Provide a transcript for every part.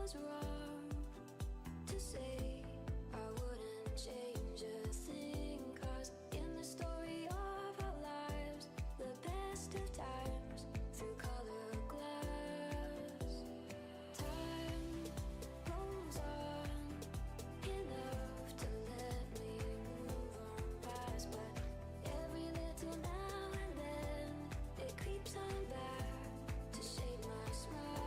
was wrong to say. I wouldn't change a thing, 'cause in the story of our lives, the best of times through color glass. Time rolls on enough to let me move on past, but every little now and then it creeps on back to shape my smile.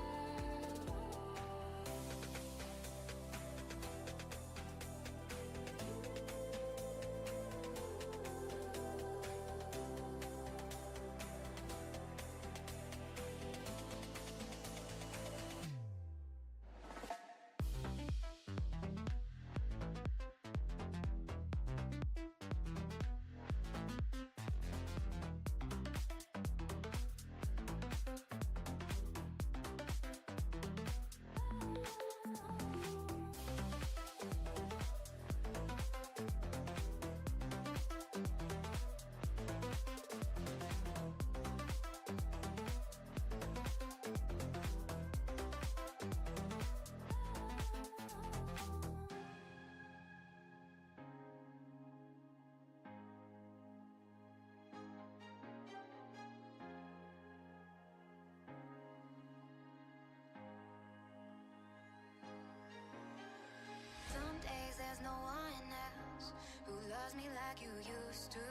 Some days there's no one else who loves me like you used to.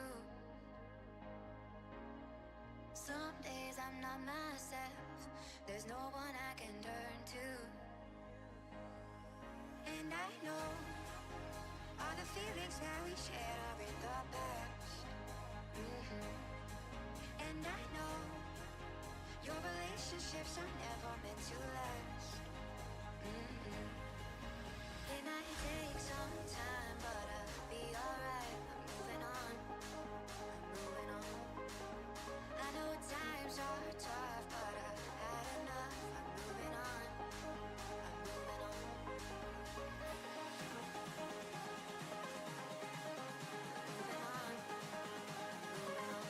Some days I'm not myself, there's no one I can turn to. And I know all the feelings that we shared are in the past. And I know your relationships are never meant to last. It might take some time, but I'll be alright. I'm moving on, I'm moving on. I know times are tough, but I've had enough. I'm moving on, I'm moving on. Moving on, moving on.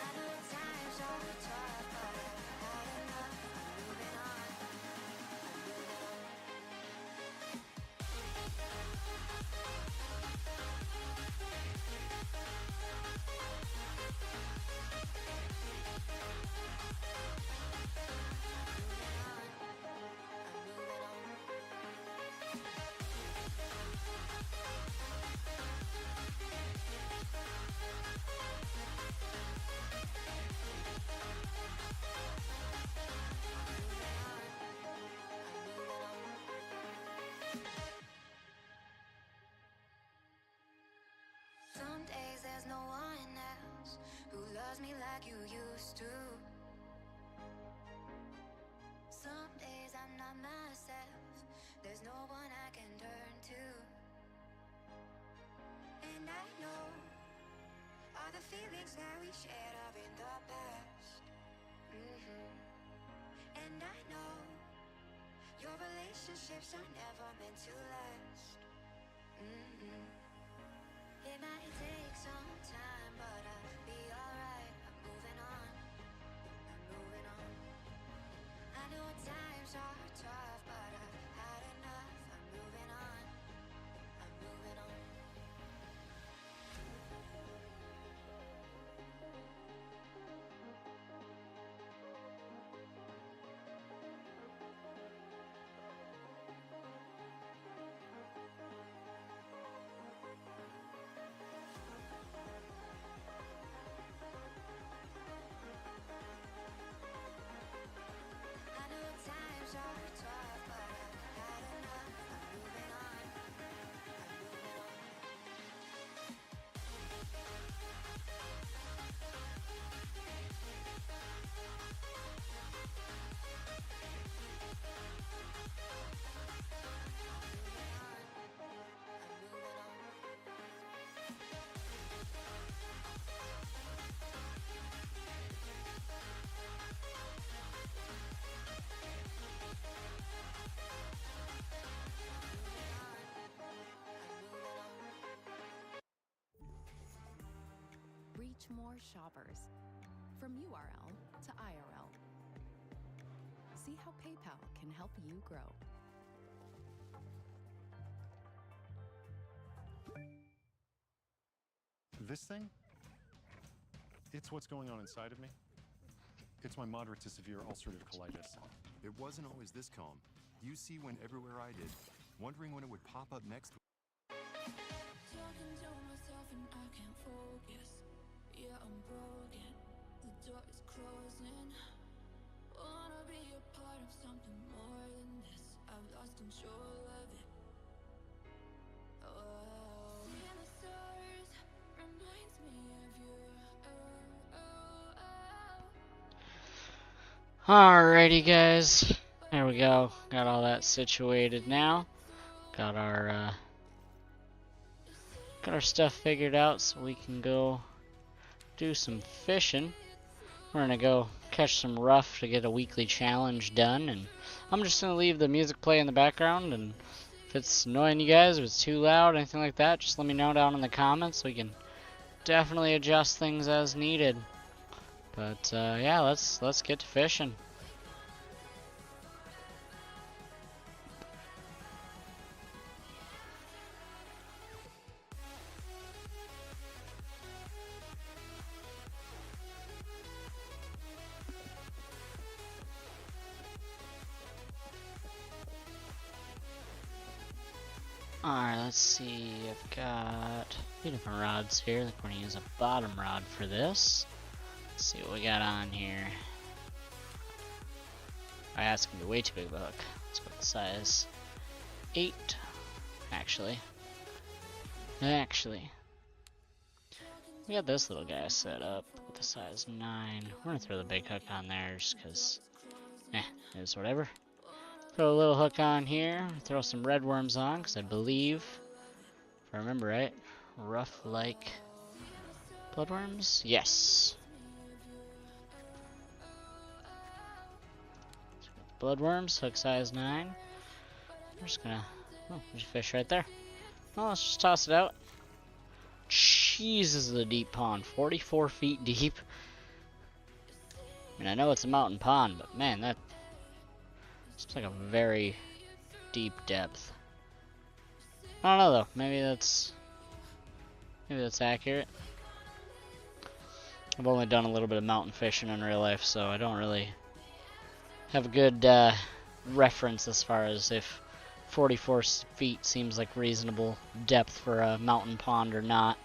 I know times are tough, but I've had enough. I'm moving on, I'm moving on. Some days there's no one else who loves me like you used to. Some days I'm not myself, there's no one I can turn to. And I know all the feelings that we shared are in the past. And I know your relationships are never meant to last. It might take some time, but I'll be alright. I'm moving on, I'm moving on. I know times are tough, but I've had enough. I'm moving on, I'm moving on. I know times are tough, but I've had enough. I'm moving on, I'm moving on. More shoppers from URL to IRL. see how PayPal can help you grow. This thing? It's what's going on inside of me. It's my moderate to severe ulcerative colitis. It wasn't always this calm. UC went everywhere I did, wondering when it would pop up next. Talking to myself and I can't focus. Yeah, I'm broken. The door is closing. Wanna be a part of something more than this. I've lost control of it. Oh, seeing the stars reminds me of you. Alrighty guys, there we go. Got all that situated now. Got our stuff figured out so we can go do some fishing. We're gonna go catch some rough to get a weekly challenge done, and I'm just gonna leave the music play in the background, and if it's annoying you guys, if it's too loud, anything like that, just let me know down in the comments so we can definitely adjust things as needed. But yeah, let's get to fishing. Alright, let's see. I've got a few different rods here. I'm going to use a bottom rod for this. Let's see what we got on here. That's going to be way too big of a hook. Let's go with the size 8. Actually. We got this little guy set up with the size 9. We're going to throw the big hook on there just because, it is whatever. Throw a little hook on here, throw some red worms on, because I believe, if I remember right, rough like bloodworms? Yes. Bloodworms, hook size 9. We're just gonna, oh, there's a fish right there. Well, let's just toss it out. Jeez, this is a deep pond, 44 feet deep. I mean, I know it's a mountain pond, but man, that seems like a very deep depth. I don't know though. Maybe that's accurate. I've only done a little bit of mountain fishing in real life, so I don't really have a good reference as far as if 44 feet seems like reasonable depth for a mountain pond or not.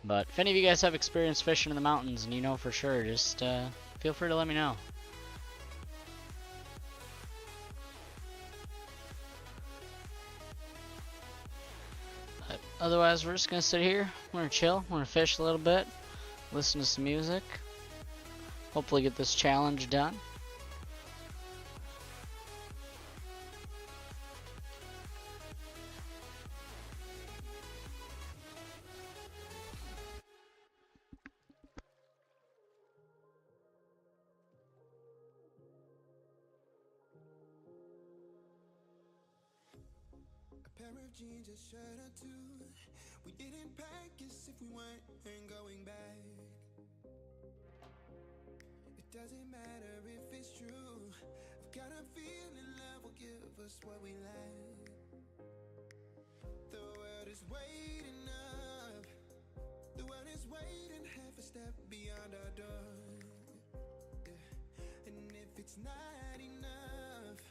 But if any of you guys have experience fishing in the mountains and you know for sure, just feel free to let me know. But otherwise, we're just gonna sit here, we're gonna chill, we're gonna fish a little bit, listen to some music, hopefully get this challenge done. A pair of jeans, a shirt or two. We didn't pack as if we weren't going back. It doesn't matter if it's true. I've got a feeling love will give us what we lack. The world is waiting up. The world is waiting half a step beyond our door. Yeah. And if it's not enough,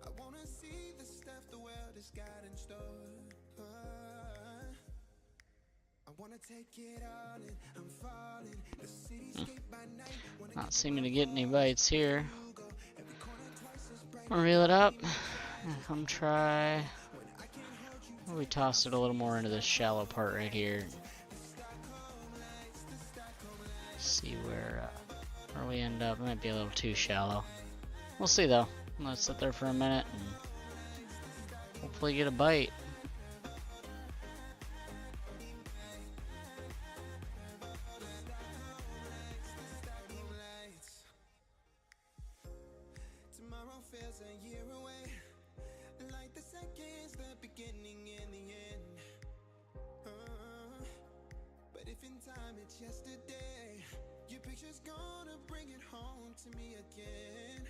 I wanna see the stuff the world has got in store. I wanna take it all in. I'm falling. The cityscape by night. Not seeming to get any bites here. I'll reel it up. Come try. We tossed it a little more into this shallow part right here. See where we end up. It might be a little too shallow. We'll see though. Let's sit there for a minute and hopefully get a bite. Tomorrow feels a year away. Like the seconds, the beginning and the end. But if in time it's yesterday, your picture's gonna bring it home to me again.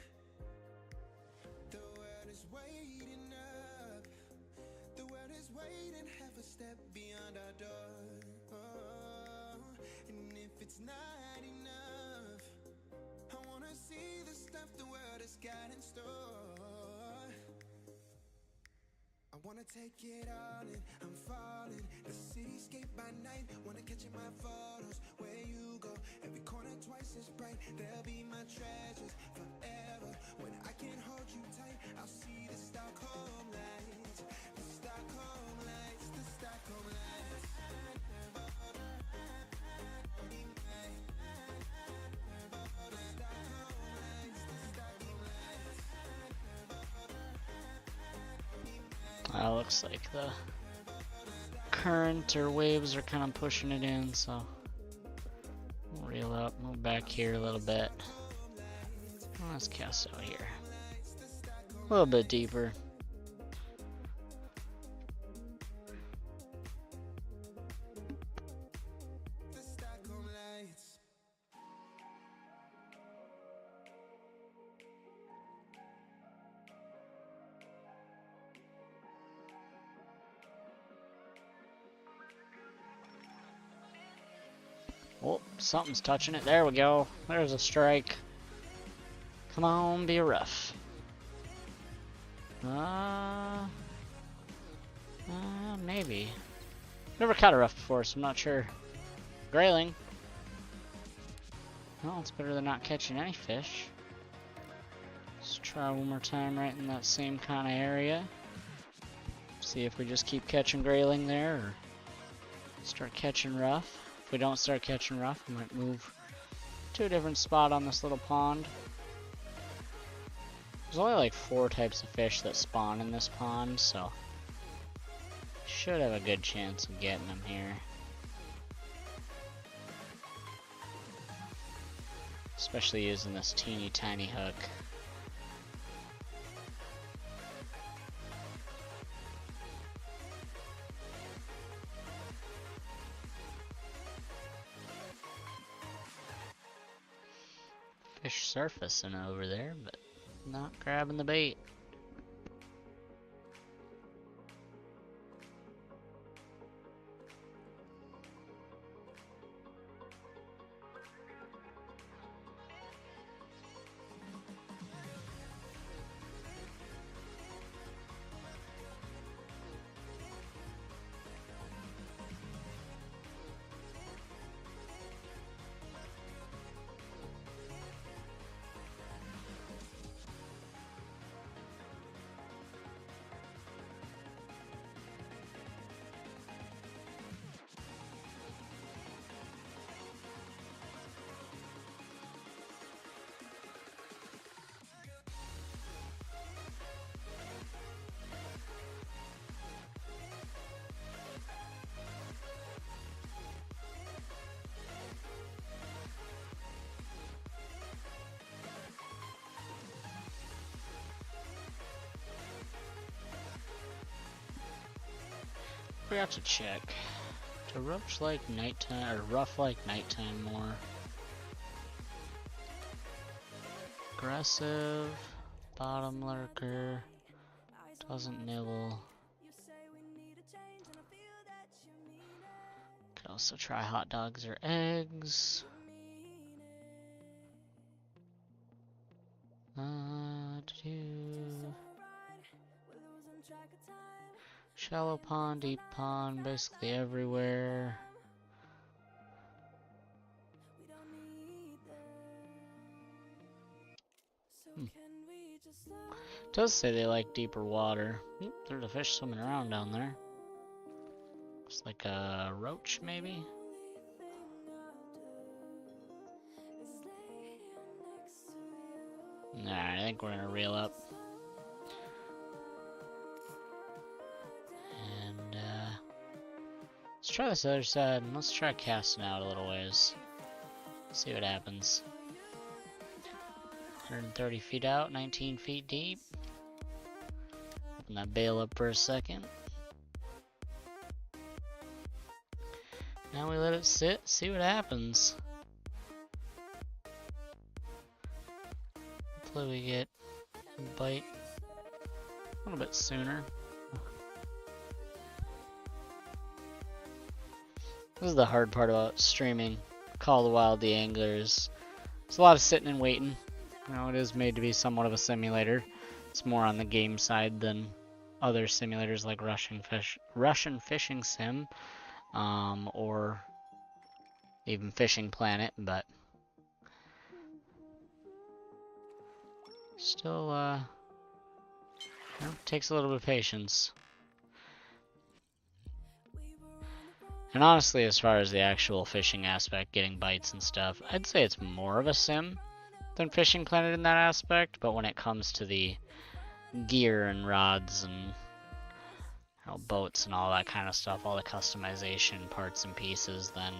waiting half a step beyond our door. Oh, and if it's not enough, I wanna see the stuff the world has got in store. I wanna take it all in, I'm falling. The cityscape by night, wanna catch in my photos. Where you go, every corner twice as bright. They'll be my treasures forever. When I can't hold you tight, I'll see the Stockholm lights. The Stockholm lights, the Stockholm lights. Looks like the current or waves are kind of pushing it in, so we'll reel up, move back here a little bit. Let's cast out here. A little bit deeper. Oh, something's touching it. There we go. There's a strike. Come on, be a rough. Maybe. Never caught a rough before, so I'm not sure. Grayling. Well, it's better than not catching any fish. Let's try one more time right in that same kind of area. See if we just keep catching grayling there, or start catching rough. If we don't start catching rough, we might move to a different spot on this little pond. There's only like 4 types of fish that spawn in this pond, so should have a good chance of getting them here. Especially using this teeny tiny hook. Fish surfacing over there, but not grabbing the bait. Forgot to check. To roach like nighttime, or rough like nighttime more. Aggressive, bottom lurker, doesn't nibble. Could also try hot dogs or eggs. Shallow pond, deep pond, basically everywhere. Does say they like deeper water. Oop, there's a fish swimming around down there. Looks like a roach, maybe? Alright, I think we're gonna reel up. And, let's try this other side, and let's try casting out a little ways. See what happens. 130 feet out, 19 feet deep. Open that bail up for a second. Now we let it sit, see what happens. Hopefully we get a bite a little bit sooner. This is the hard part about streaming Call of the Wild the Anglers. There's a lot of sitting and waiting. You know, it is made to be somewhat of a simulator. It's more on the game side than other simulators like Russian Fishing Sim, or even Fishing Planet, but still, you know, takes a little bit of patience. And honestly, as far as the actual fishing aspect, getting bites and stuff, I'd say it's more of a sim than Fishing Planet in that aspect, but when it comes to the gear and rods and, you know, boats and all that kind of stuff, all the customization parts and pieces, then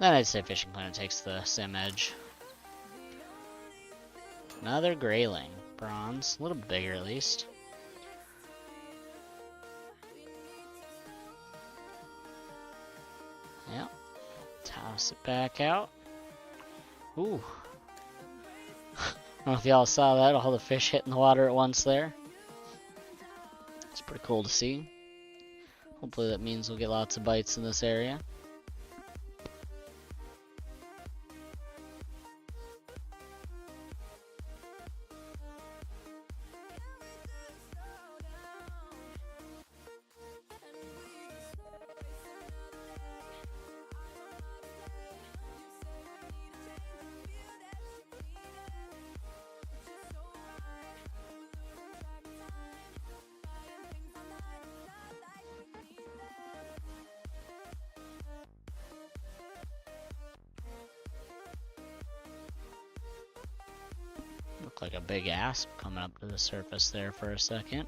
I'd say Fishing Planet takes the sim edge. Another grayling, bronze, a little bigger at least. Yep, toss it back out. Ooh. I don't know if y'all saw that, all the fish hitting the water at once there. It's pretty cool to see. Hopefully that means we'll get lots of bites in this area. Looked like a big asp coming up to the surface there for a second.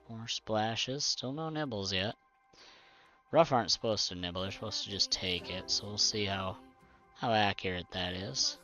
More splashes, still no nibbles yet. Rough aren't supposed to nibble, they're supposed to just take it, so we'll see how accurate that is.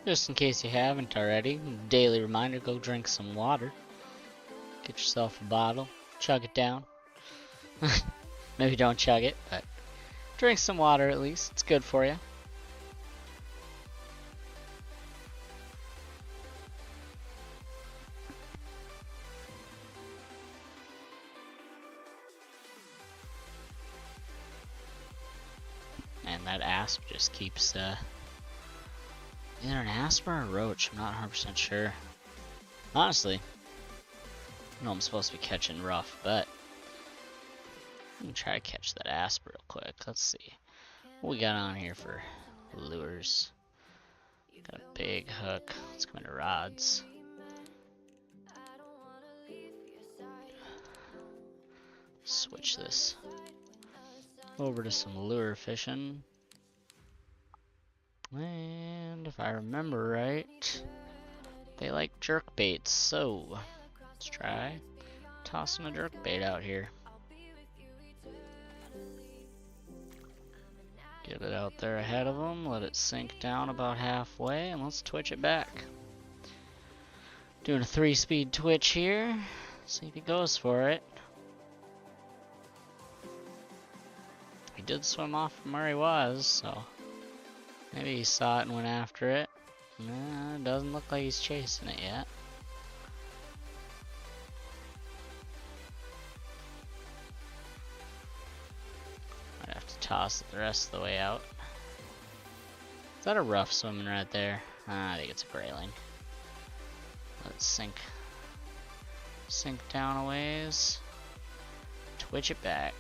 Just in case you haven't already, daily reminder, go drink some water. Get yourself a bottle, chug it down. Maybe don't chug it, but drink some water at least, it's good for you. And that asp just keeps, either an asp or a roach, I'm not 100% sure. Honestly, I know I'm supposed to be catching rough, but I'm gonna try to catch that asp real quick. Let's see what we got on here for lures. Got a big hook. Let's come into rods. Switch this over to some lure fishing. And if I remember right, they like jerk baits, so let's try tossing a jerk bait out here. Get it out there ahead of them, let it sink down about halfway, and let's twitch it back. Doing a 3-speed twitch here, see if he goes for it. He did swim off from where he was, so maybe he saw it and went after it. Nah, it doesn't look like he's chasing it yet. Might have to toss it the rest of the way out. Is that a rough swimming right there? I think it's a grayling. Let it sink down a ways. Twitch it back.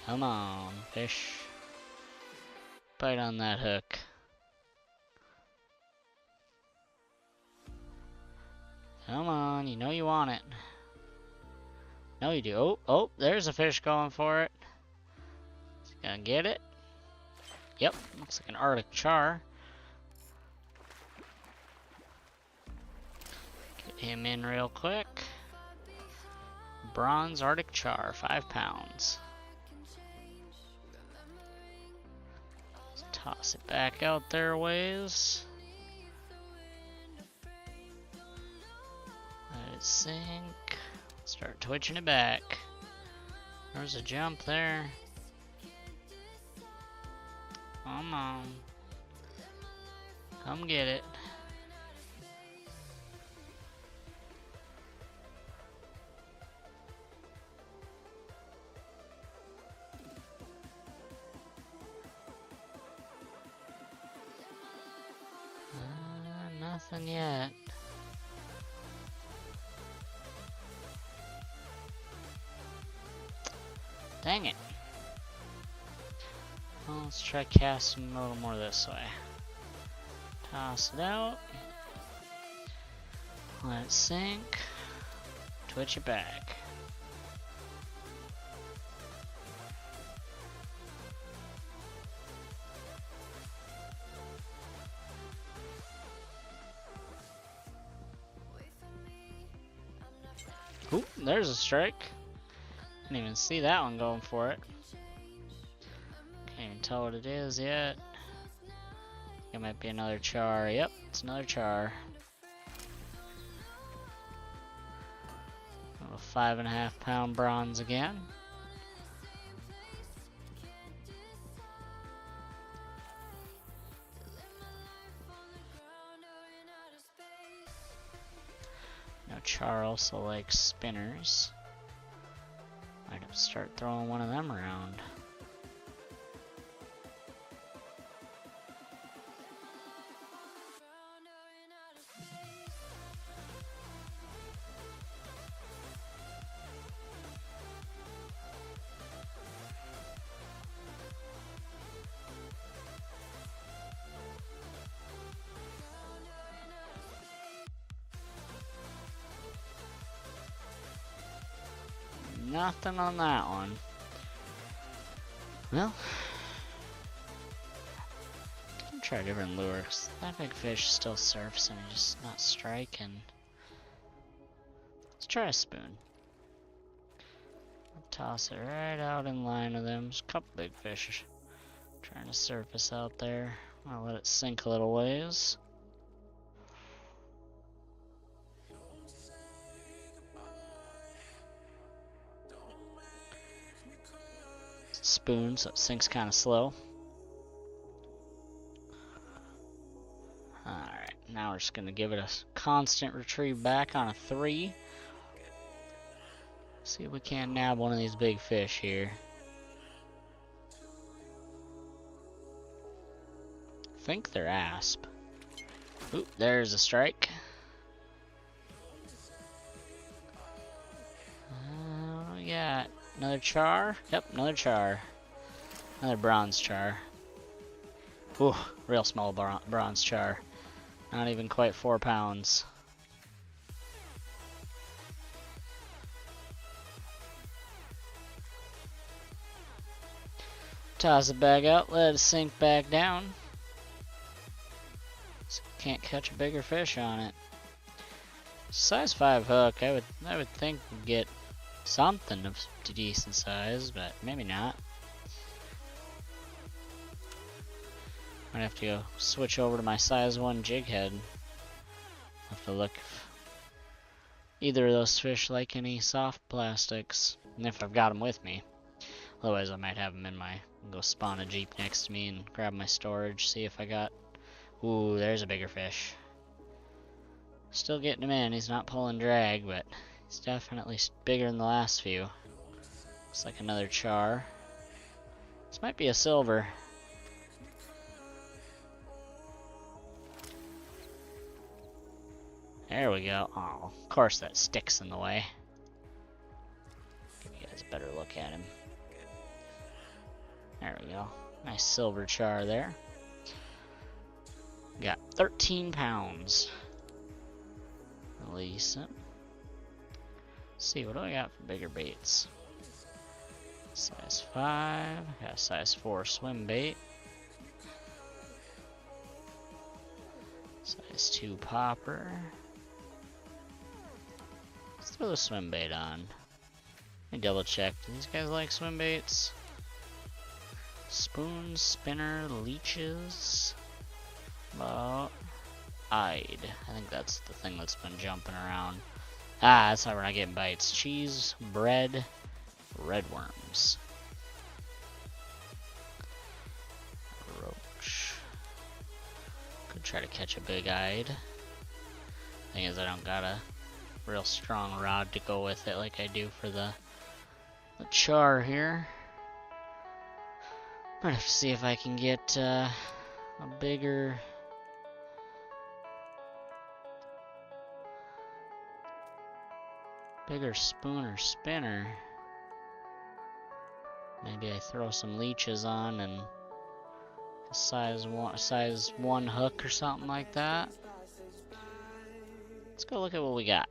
Come on, fish. Bite on that hook. Come on, you know you want it. No, you do. Oh, there's a fish going for it. Is he gonna get it? Yep, looks like an Arctic char. Get him in real quick. Bronze Arctic char, 5 pounds. Let's toss it back out there a ways. Let it sink. Start twitching it back. There's a jump there. Come on. Come get it. Nothing yet. Dang it. Well, let's try casting a little more this way. Toss it out. Let it sink. Twitch it back. Ooh, there's a strike. Didn't even see that one going for it. Can't even tell what it is yet. It might be another char. Yep, it's another char. A 5.5 pound bronze again. Now char also likes spinners. Might have to start throwing one of them around. Nothing on that one. Well, I'll try a different lure, 'cause that big fish still surfs and he's just not striking. Let's try a spoon. I'll toss it right out in line with them. There's a couple big fish trying to surface out there. I'll let it sink a little ways. Spoon, so it sinks kind of slow. Alright, now we're just going to give it a constant retrieve back on a 3. See if we can't nab one of these big fish here. I think they're asp. Oop, there's a strike. What do we got? Another char? Yep, another char. Another bronze char. Ooh, real small bronze char. Not even quite 4 pounds. Toss the bag out, let it sink back down. So can't catch a bigger fish on it. Size 5 hook, I would think we'd get something of decent size, but maybe not. Might have to go switch over to my size 1 jig head. Have to look if either of those fish like any soft plastics, and if I've got them with me. Otherwise I might have them in my, go spawn a Jeep next to me and grab my storage, see if I got, ooh, there's a bigger fish. Still getting him in, he's not pulling drag, but it's definitely bigger than the last few. Looks like another char. This might be a silver. There we go. Oh, of course that sticks in the way. Give you guys a better look at him. There we go. Nice silver char there. Got 13 pounds. Release him. See, what do I got for bigger baits? Size 5, got a size 4 swim bait. Size 2 popper. Let's throw the swim bait on. Let me double check. Do these guys like swim baits? Spoon, spinner, leeches. About I'd. I think that's the thing that's been jumping around. Ah, that's why we're not getting bites. Cheese, bread, red worms. Roach. Could try to catch a big-eyed. Thing is, I don't got a real strong rod to go with it like I do for the char here. Might have to see if I can get a bigger spoon or spinner. Maybe I throw some leeches on and a size one hook or something like that. Let's go look at what we got.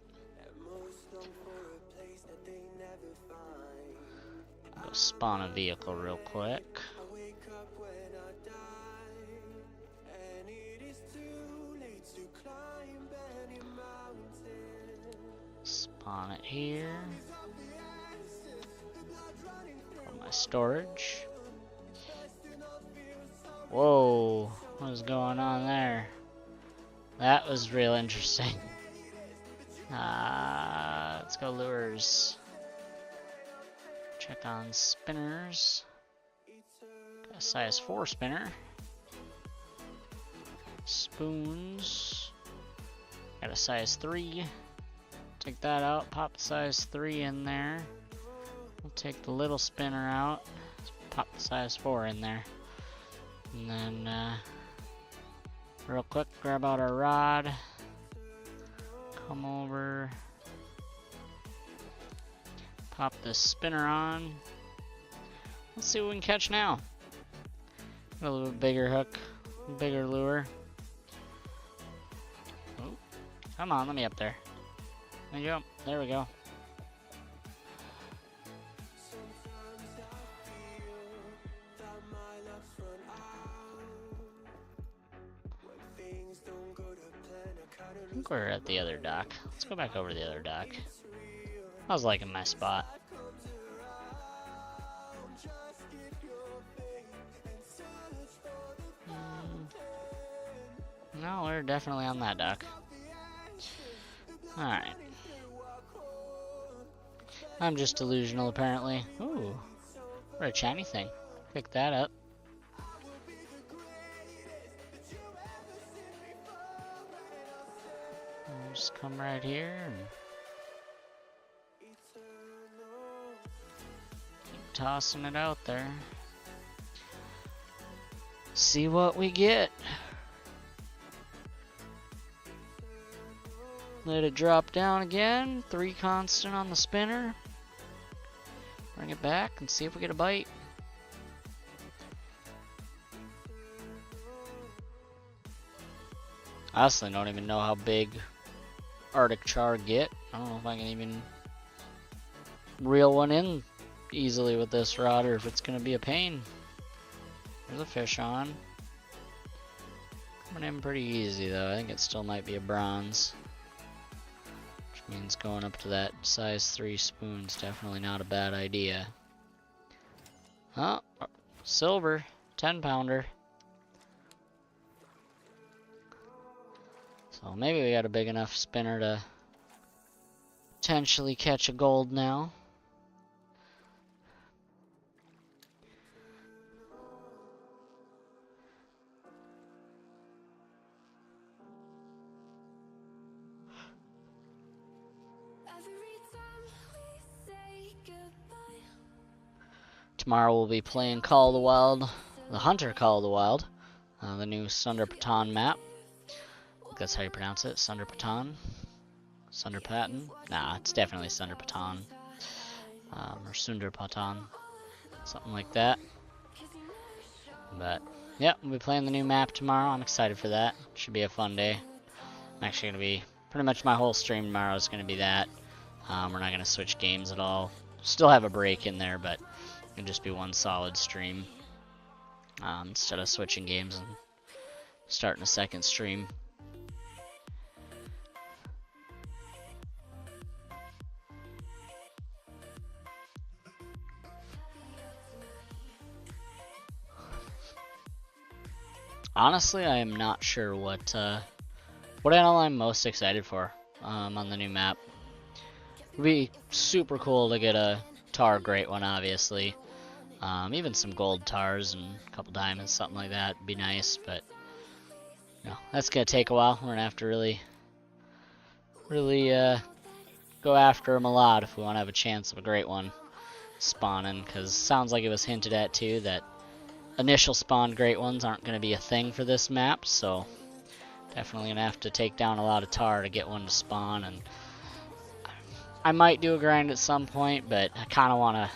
Go spawn a vehicle real quick. Spawn it here. Put my storage. Whoa, what is going on there? That was real interesting. Let's go lures. Check on spinners. Got a size 4 spinner. Spoons. Got a size 3. Take that out, pop the size 3 in there. We'll take the little spinner out. Pop the size 4 in there. And then, real quick, grab out our rod. Come over. Pop this spinner on. Let's see what we can catch now. Got a little bit bigger hook, bigger lure. Oh, come on, let me up there. There you go. There we go. I think we're at the other dock. Let's go back over to the other dock. I was liking my spot. No, we're definitely on that dock. Alright. I'm just delusional, apparently. Ooh, what a shiny thing. Pick that up. I'll just come right here and keep tossing it out there. See what we get. Let it drop down again. 3 constant on the spinner. Bring it back and see if we get a bite. I honestly don't even know how big Arctic char get. I don't know if I can even reel one in easily with this rod or if it's going to be a pain. There's a fish on. Coming in pretty easy though. I think it still might be a bronze. Which means going up to that size 3 spoon's definitely not a bad idea. Oh, silver. 10-pounder. So maybe we got a big enough spinner to potentially catch a gold now. Tomorrow we'll be playing Call of the Wild, the Hunter Call of the Wild, the new Sunder Patan map. I think that's how you pronounce it, Sunder Patan. Sunder Patan? Nah, it's definitely Sunder Patan. Or Sunder Patan. Something like that. But, yeah, we'll be playing the new map tomorrow. I'm excited for that. Should be a fun day. I'm actually going to be, pretty much my whole stream tomorrow is going to be that. We're not going to switch games at all. Still have a break in there, but it'll just be one solid stream. Instead of switching games and starting a second stream. Honestly, I am not sure what animal I'm most excited for on the new map. It'd be super cool to get a tar great one, obviously. Even some gold tars and a couple diamonds, something like that would be nice, but you know, that's gonna take a while. We're gonna have to really go after them a lot if we want to have a chance of a great one spawning, because sounds like it was hinted at too that initial spawn great ones aren't going to be a thing for this map, so definitely going to have to take down a lot of tar to get one to spawn. And I might do a grind at some point, but I kind of want to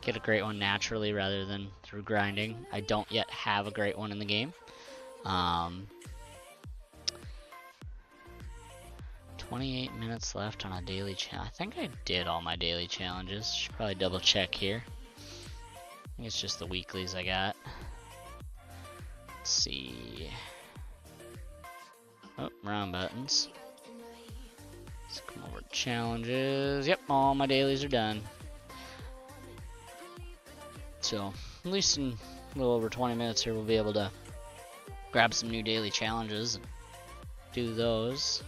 get a great one naturally rather than through grinding. I don't yet have a great one in the game. 28 minutes left on a daily challenge. I think I did all my daily challenges. Should probably double check here. I think it's just the weeklies I got. Let's see. Oh, wrong buttons. Let's come over to challenges. Yep, all my dailies are done. So, at least in a little over 20 minutes here, we'll be able to grab some new daily challenges and do those.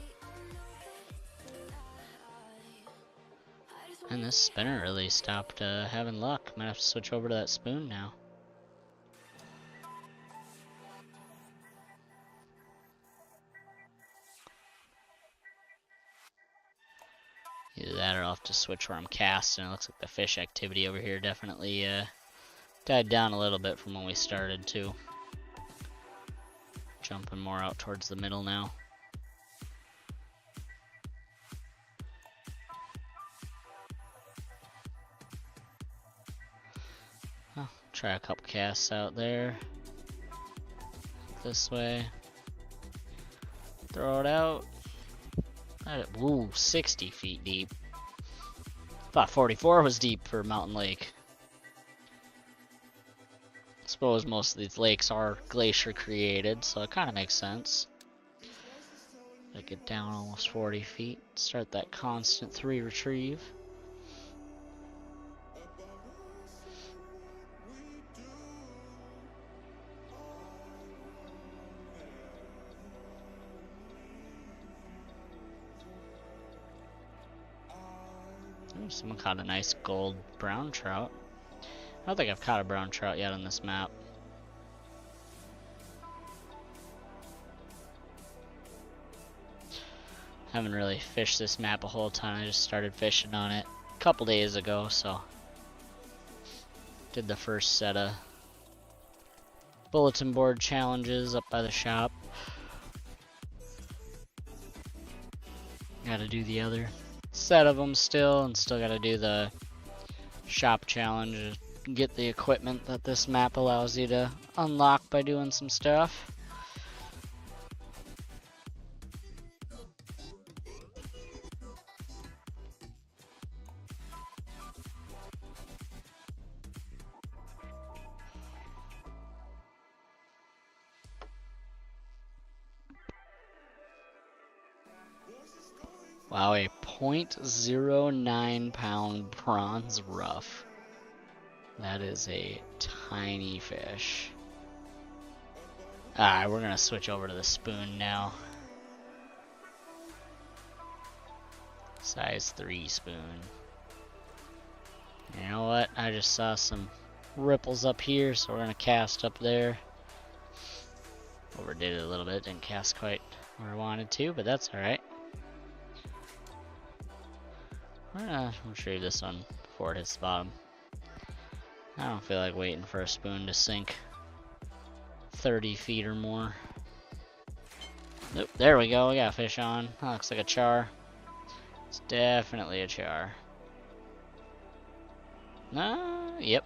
And this spinner really stopped having luck. Might have to switch over to that spoon now. Either that or I'll have to switch where I'm casting. It looks like the fish activity over here definitely died down a little bit from when we started too. Jumping more out towards the middle now. Oh, try a couple casts out there. This way. Throw it out. Ooh, 60 feet deep. Thought 44 was deep for Mountain Lake. I suppose most of these lakes are glacier created, so it kind of makes sense. I get down almost 40 feet. Start that constant 3 retrieve. Ooh, someone caught a nice gold brown trout. I don't think I've caught a brown trout yet on this map. Haven't really fished this map a whole ton. I just started fishing on it a couple days ago, so did the first set of bulletin board challenges up by the shop. Gotta do the other set of them still, and still gotta do the shop challenge, get the equipment that this map allows you to unlock by doing some stuff. Wow, a 0.09 pound bronze ruff. That is a tiny fish. Alright, we're gonna switch over to the spoon now. Size 3 spoon. You know what? I just saw some ripples up here, so we're gonna cast up there. Overdid it a little bit, didn't cast quite where I wanted to, but that's alright. We're gonna retrieve this one before it hits the bottom. I don't feel like waiting for a spoon to sink 30 feet or more. Nope, there we go, we got a fish on. That looks like a char. It's definitely a char. Yep.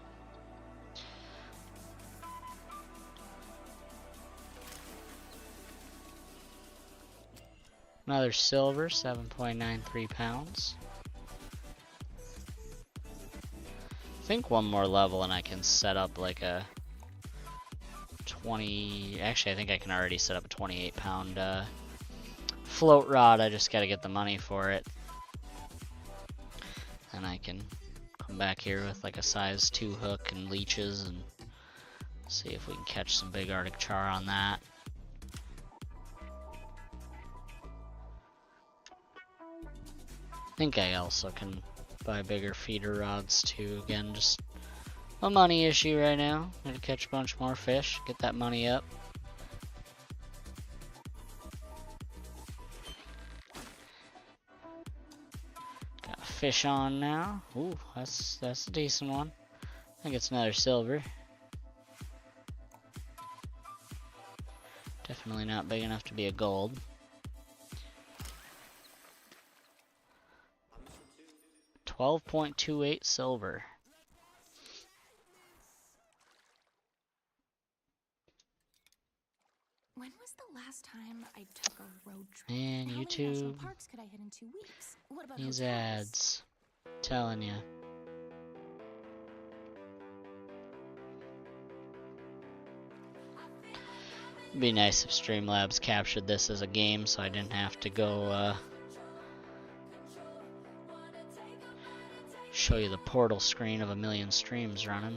Another silver, 7.93 pounds. I think one more level and I can set up like a 20, actually I think I can already set up a 28 pound float rod. I just gotta get the money for it. And I can come back here with like a size 2 hook and leeches and See if we can catch some big Arctic char on that. I think I also can buy bigger feeder rods too. Again, just a money issue right now. Gonna catch a bunch more fish, get that money up. Got a fish on now. Ooh, that's a decent one. I think it's another silver. Definitely not big enough to be a gold. $12.28 silver. When was the last time I took a road trip? Man, How many national YouTube, parks could I hit in 2 weeks? What about these hotels? ads. Telling you. It'd be nice if Streamlabs captured this as a game so I didn't have to go show you the portal screen of a million streams running.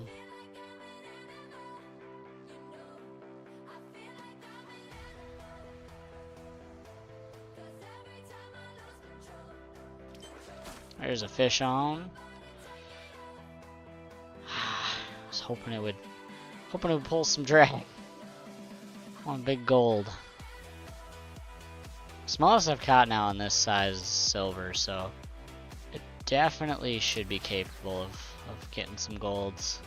There's a fish on. I was hoping it would pull some drag. One big gold. Smallest I've caught now on this size is silver, so it definitely should be capable of getting some golds.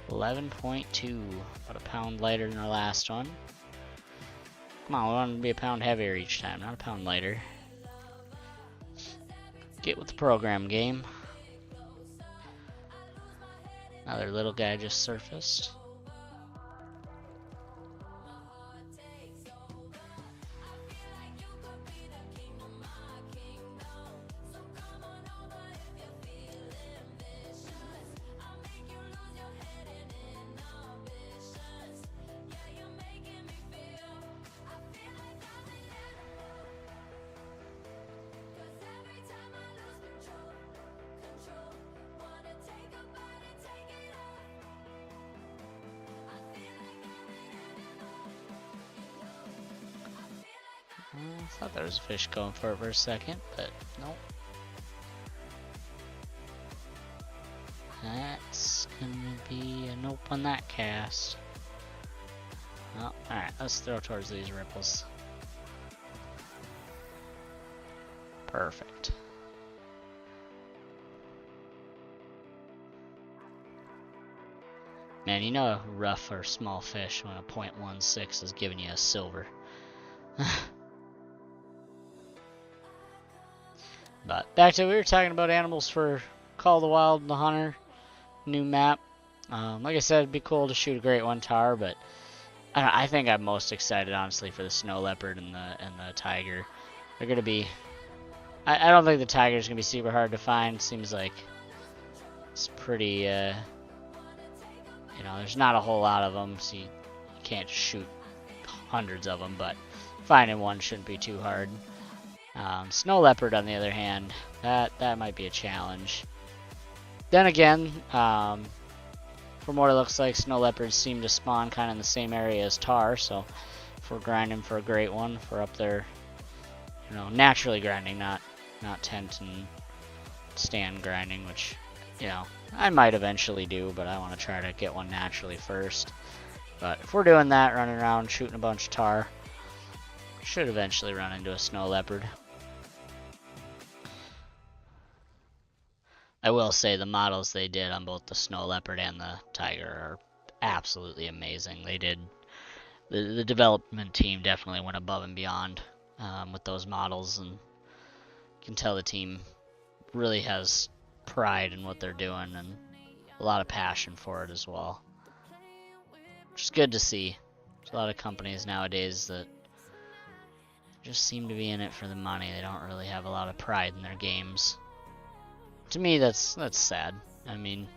11.2, about a pound lighter than our last one. Come on, we want to be a pound heavier each time, not a pound lighter. Get with the program, game. Another little guy just surfaced. I thought there was a fish going for it for a second, but nope. That's gonna be a nope on that cast. Oh, alright, let's throw towards these ripples. Perfect. Man, you know a rough or small fish when a .16 is giving you a silver. But back to we were talking about animals for Call of the Wild and the Hunter new map. Like I said, it'd be cool to shoot a great one tar, but I think I'm most excited honestly for the snow leopard and the tiger. They're gonna be. I don't think the tiger's gonna be super hard to find. Seems like it's pretty. You know, there's not a whole lot of them, so you can't shoot hundreds of them, but finding one shouldn't be too hard. Snow leopard, on the other hand, that might be a challenge. Then again, from what it looks like, snow leopards seem to spawn kind of in the same area as tar, so if we're grinding for a great one, if we're up there, you know, naturally grinding, not tent and stand grinding, which, you know, I might eventually do, but I want to try to get one naturally first. But if we're doing that, running around shooting a bunch of tar, should eventually run into a snow leopard. I will say the models they did on both the snow leopard and the tiger are absolutely amazing. They did, the development team definitely went above and beyond with those models, and you can tell the team really has pride in what they're doing and a lot of passion for it as well, which is good to see. There's a lot of companies nowadays that just seem to be in it for the money. They don't really have a lot of pride in their games. To me, that's sad. I mean,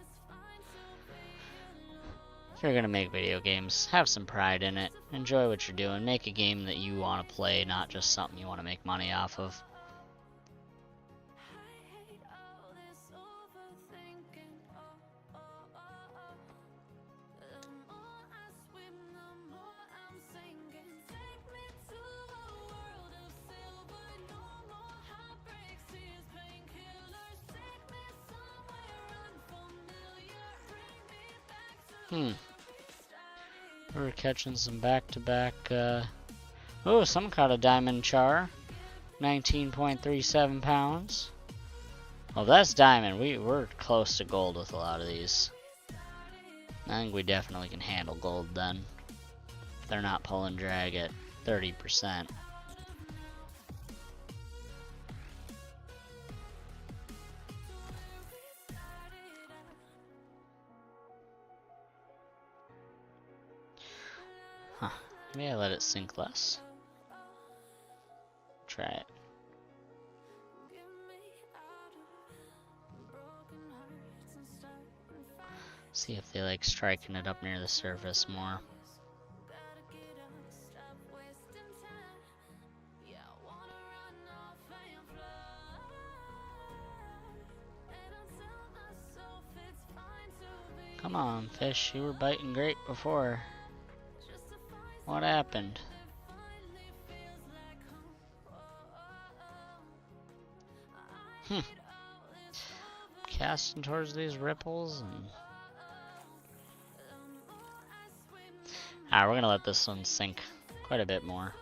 if you're gonna make video games, have some pride in it. Enjoy what you're doing. Make a game that you want to play, not just something you want to make money off of. We're catching some back-to-back, oh, some caught a diamond char. 19.37 pounds. Well, that's diamond. We're close to gold with a lot of these. I think we definitely can handle gold then. If they're not pulling drag at 30%. Huh. Maybe I let it sink less. Try it. See if they like striking it up near the surface more. Come on, fish, you were biting great before. What happened? Casting towards these ripples and... we're gonna let this one sink quite a bit more.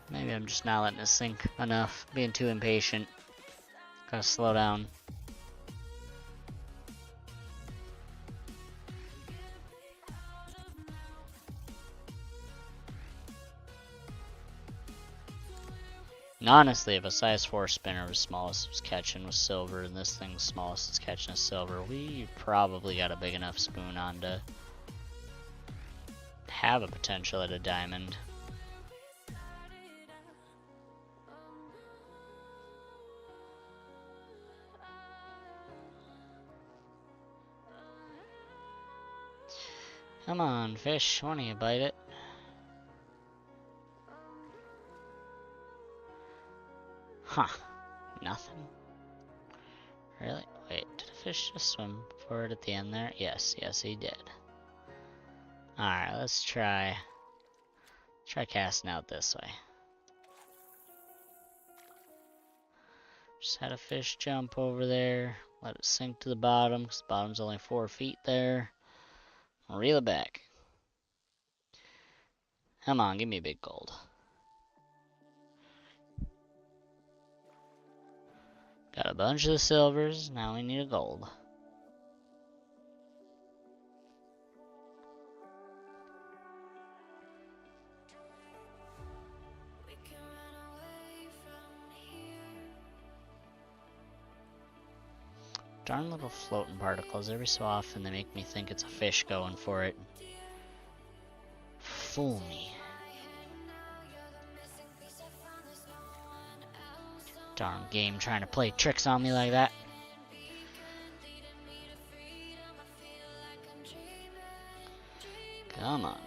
Maybe I'm just not letting it sink enough, being too impatient. Gotta slow down. And honestly, if a size 4 spinner was smallest was catching with silver and this thing was smallest is catching with silver, we probably got a big enough spoon on to have a potential at a diamond. Come on, fish, why don't you bite it? Huh. Nothing. Really? Wait, did a fish just swim forward at the end there? Yes, yes he did. Alright, let's try casting out this way. Just had a fish jump over there, let it sink to the bottom, because the bottom's only 4 feet there. Reel it back. Come on, give me a big gold. Got a bunch of the silvers, now we need a gold. We can run away from here. Darn little floating particles, every so often they make me think it's a fish going for it. Fool me. Darn game trying to play tricks on me like that. Come on.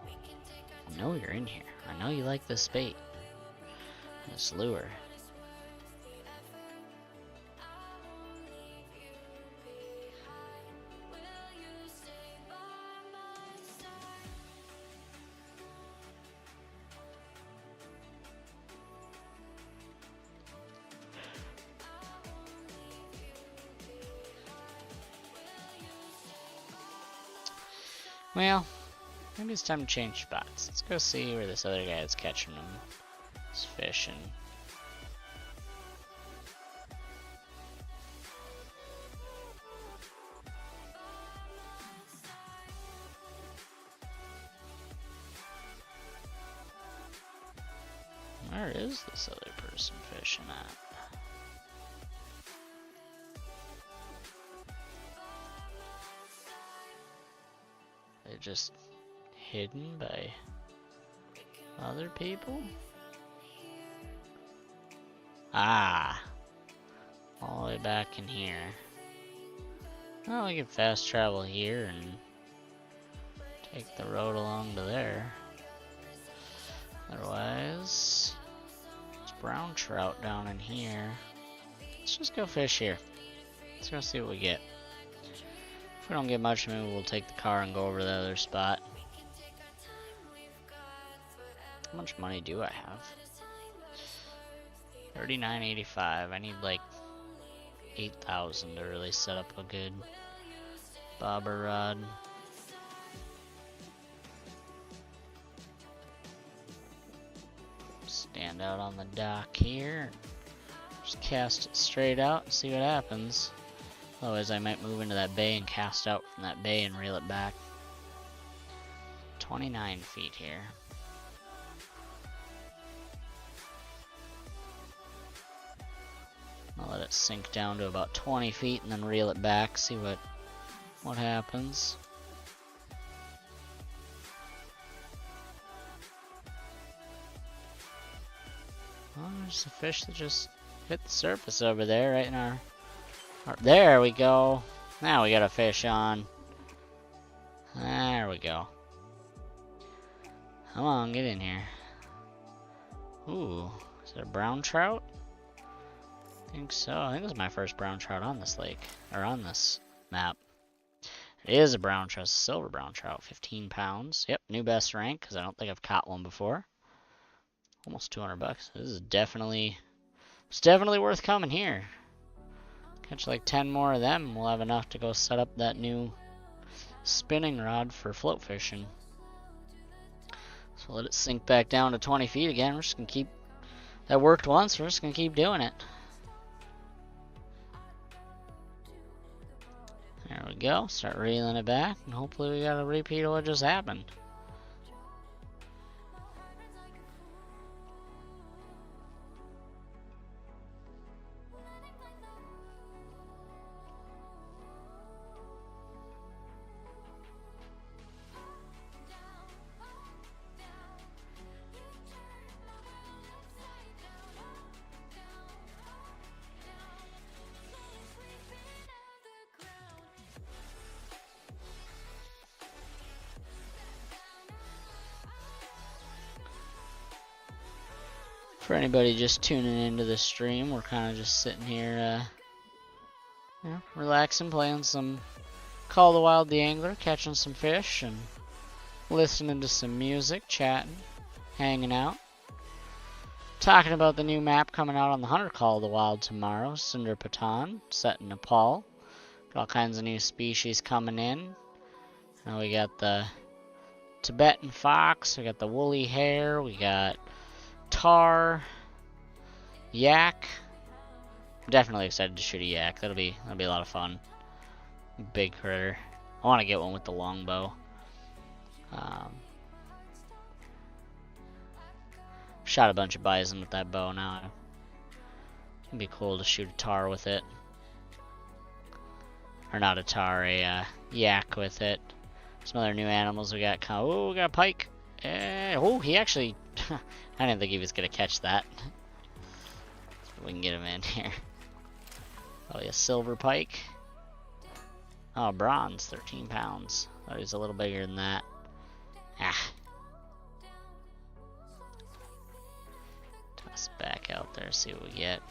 I know you're in here. I know you like this bait. This lure. Well, maybe it's time to change spots. Let's go see where this other guy is catching them. He's fishing. Where is this other person fishing at? Just hidden by other people? Ah, all the way back in here. Well, we can fast travel here and take the road along to there. Otherwise, there's brown trout down in here. Let's just go fish here. Let's go see what we get. If we don't get much, maybe we'll take the car and go over to the other spot. How much money do I have? $39.85. I need like 8,000 to really set up a good bobber rod. Stand out on the dock here. Just cast it straight out and see what happens. Otherwise I might move into that bay and cast out from that bay and reel it back. 29 feet here. I'll let it sink down to about 20 feet and then reel it back, see what happens. Oh, there's a fish that just hit the surface over there, right in our there we go. Now we got a fish on. There we go. Come on, get in here. Ooh, is it a brown trout? I think so. I think this is my first brown trout on this lake, or on this map. It is a brown trout, silver brown trout, 15 pounds. Yep, new best rank, because I don't think I've caught one before. Almost 200 bucks. It's definitely worth coming here. Catch like 10 more of them, we'll have enough to go set up that new spinning rod for float fishing. So let it sink back down to 20 feet again. We're just going to keep... That worked once, we're just going to keep doing it. There we go. Start reeling it back, and hopefully we got a repeat of what just happened. For anybody just tuning into the stream, we're kind of just sitting here, relaxing, playing some Call of the Wild the Angler, catching some fish, and listening to some music, chatting, hanging out. Talking about the new map coming out on the Hunter Call of the Wild tomorrow, Cinder Patan, set in Nepal. Got all kinds of new species coming in. Now we got the Tibetan fox, we got the woolly hare, we got tar, yak. I'm definitely excited to shoot a yak. That'll be a lot of fun. Big critter. I want to get one with the longbow. Shot a bunch of bison with that bow now. It'd be cool to shoot a tar with it. Or not a tar, a yak with it. Some other new animals we got. Oh, we got a pike. Oh, he actually... I didn't think he was going to catch that. We can get him in here. Probably a silver pike. Oh, bronze, 13 pounds. Thought he was a little bigger than that. Ah. Toss it back out there, see what we get.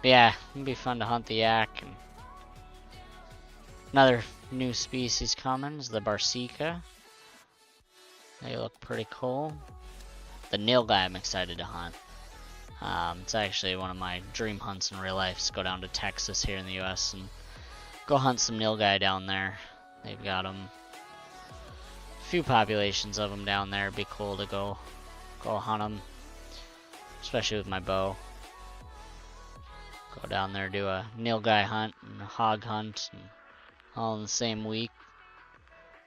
But yeah, it'd be fun to hunt the yak. And another new species coming is the Barsica. They look pretty cool. The nilgai I'm excited to hunt. It's actually one of my dream hunts in real life, is go down to Texas here in the US and go hunt some nilgai down there. They've got them, a few populations of them down there. It'd be cool to go hunt them, especially with my bow. Go down there, do a nilgai hunt and a hog hunt, and all in the same week.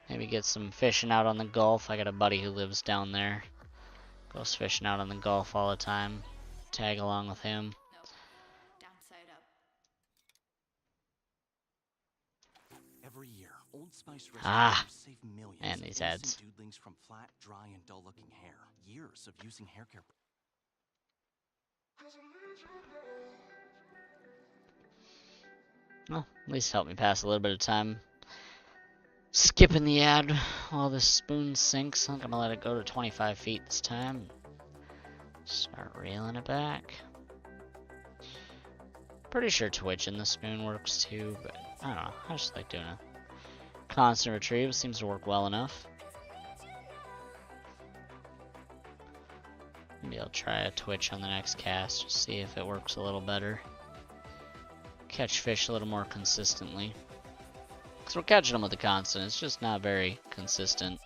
Maybe get some fishing out on the Gulf. I got a buddy who lives down there. Goes fishing out on the Gulf all the time. Tag along with him. Every year, Old Spice save millions and these of ads. innocent dudelings from flat, dry, and dull-looking hair. Years of using hair care. Well, at least help me pass a little bit of time skipping the ad while this spoon sinks. I'm gonna let it go to 25 feet this time. Start reeling it back. Pretty sure twitching the spoon works too, but I don't know. I just like doing a constant retrieve. It seems to work well enough. Maybe I'll try a twitch on the next cast, just see if it works a little better. Catch fish a little more consistently. Because we're catching them with the constant, it's just not very consistent.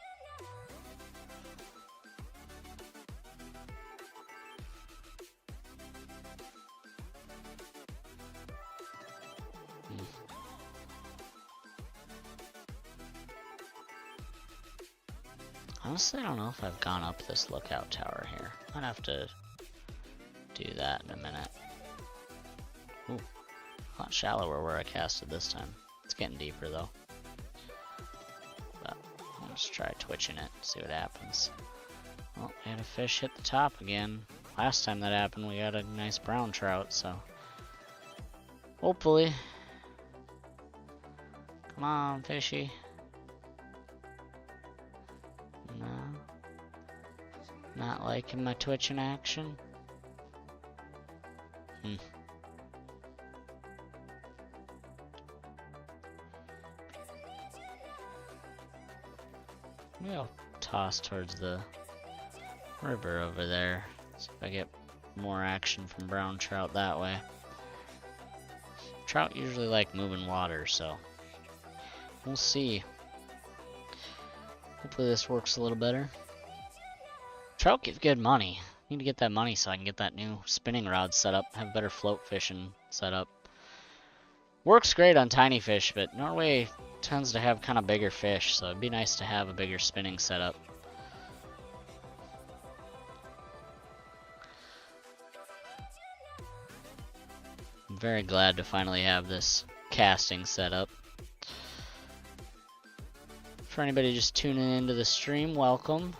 Honestly, I don't know if I've gone up this lookout tower here. I'd have to do that in a minute. Ooh, a lot shallower where I casted this time. It's getting deeper though. But I'll just try twitching it, see what happens. Well, we had a fish hit the top again. Last time that happened, we got a nice brown trout, so hopefully. Come on, fishy. No. Not liking my twitching action. Maybe I'll toss towards the river over there. See if I get more action from brown trout that way. Trout usually like moving water, so we'll see. Hopefully this works a little better. Trout give good money. Need to get that money so I can get that new spinning rod set up, have better float fishing set up. Works great on tiny fish, but Norway tends to have kind of bigger fish, so it'd be nice to have a bigger spinning setup. I'm very glad to finally have this casting set up. For anybody just tuning into the stream, welcome.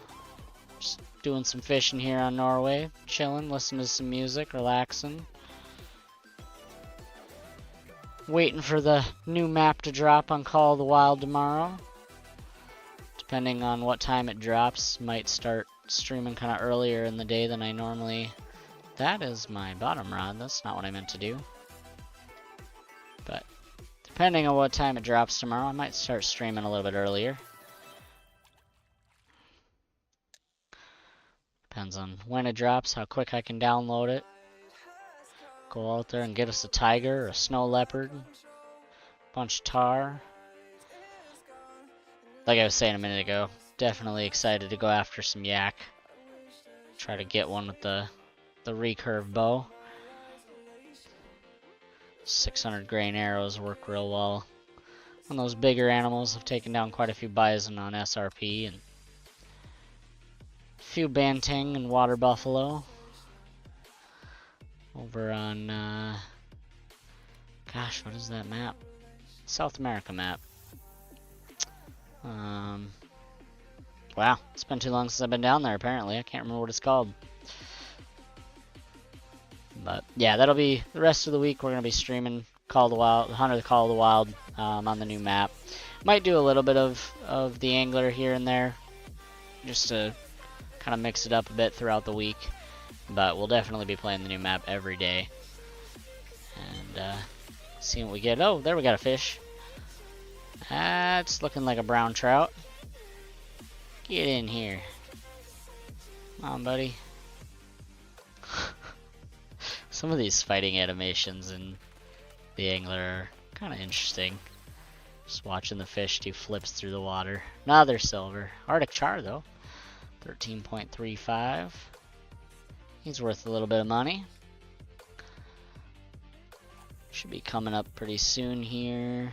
Just doing some fishing here on Norway, chilling, listening to some music, relaxing. Waiting for the new map to drop on Call of the Wild tomorrow. Depending on what time it drops, might start streaming kind of earlier in the day than I normally. That is my bottom rod, that's not what I meant to do. But depending on what time it drops tomorrow, I might start streaming a little bit earlier. Depends on when it drops, how quick I can download it. Go out there and get us a tiger or a snow leopard. Bunch of tar. Like I was saying a minute ago, definitely excited to go after some yak. Try to get one with the recurve bow. 600 grain arrows work real well on those bigger animals. I've taken down quite a few bison on SRP and a few banteng and water buffalo. Over on, gosh, what is that map? South America map. Wow, it's been too long since I've been down there, apparently. I can't remember what it's called. But, yeah, that'll be the rest of the week. We're going to be streaming Call of the Wild, Hunter the Call of the Wild on the new map. Might do a little bit of the Angler here and there, just to kind of mix it up a bit throughout the week. But we'll definitely be playing the new map every day. And seeing what we get. Oh, there we got a fish. That's looking like a brown trout. Get in here. Come on, buddy. Some of these fighting animations in the Angler are kind of interesting. Just watching the fish do flips through the water. Nah, they're silver. Arctic char, though. 13.35. He's worth a little bit of money. Should be coming up pretty soon here.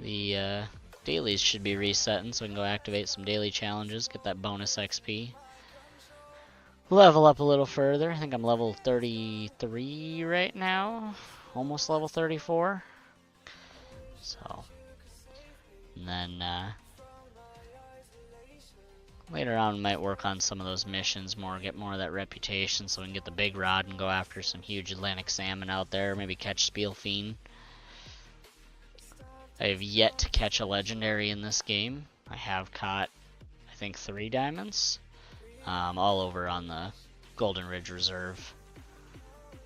The dailies should be resetting, so we can go activate some daily challenges, get that bonus XP. Level up a little further. I think I'm level 33 right now. Almost level 34. So, and then later on, we might work on some of those missions more, get more of that reputation so we can get the big rod and go after some huge Atlantic salmon out there, maybe catch Spielfiend. I have yet to catch a legendary in this game. I have caught, I think, 3 diamonds, all over on the Golden Ridge Reserve.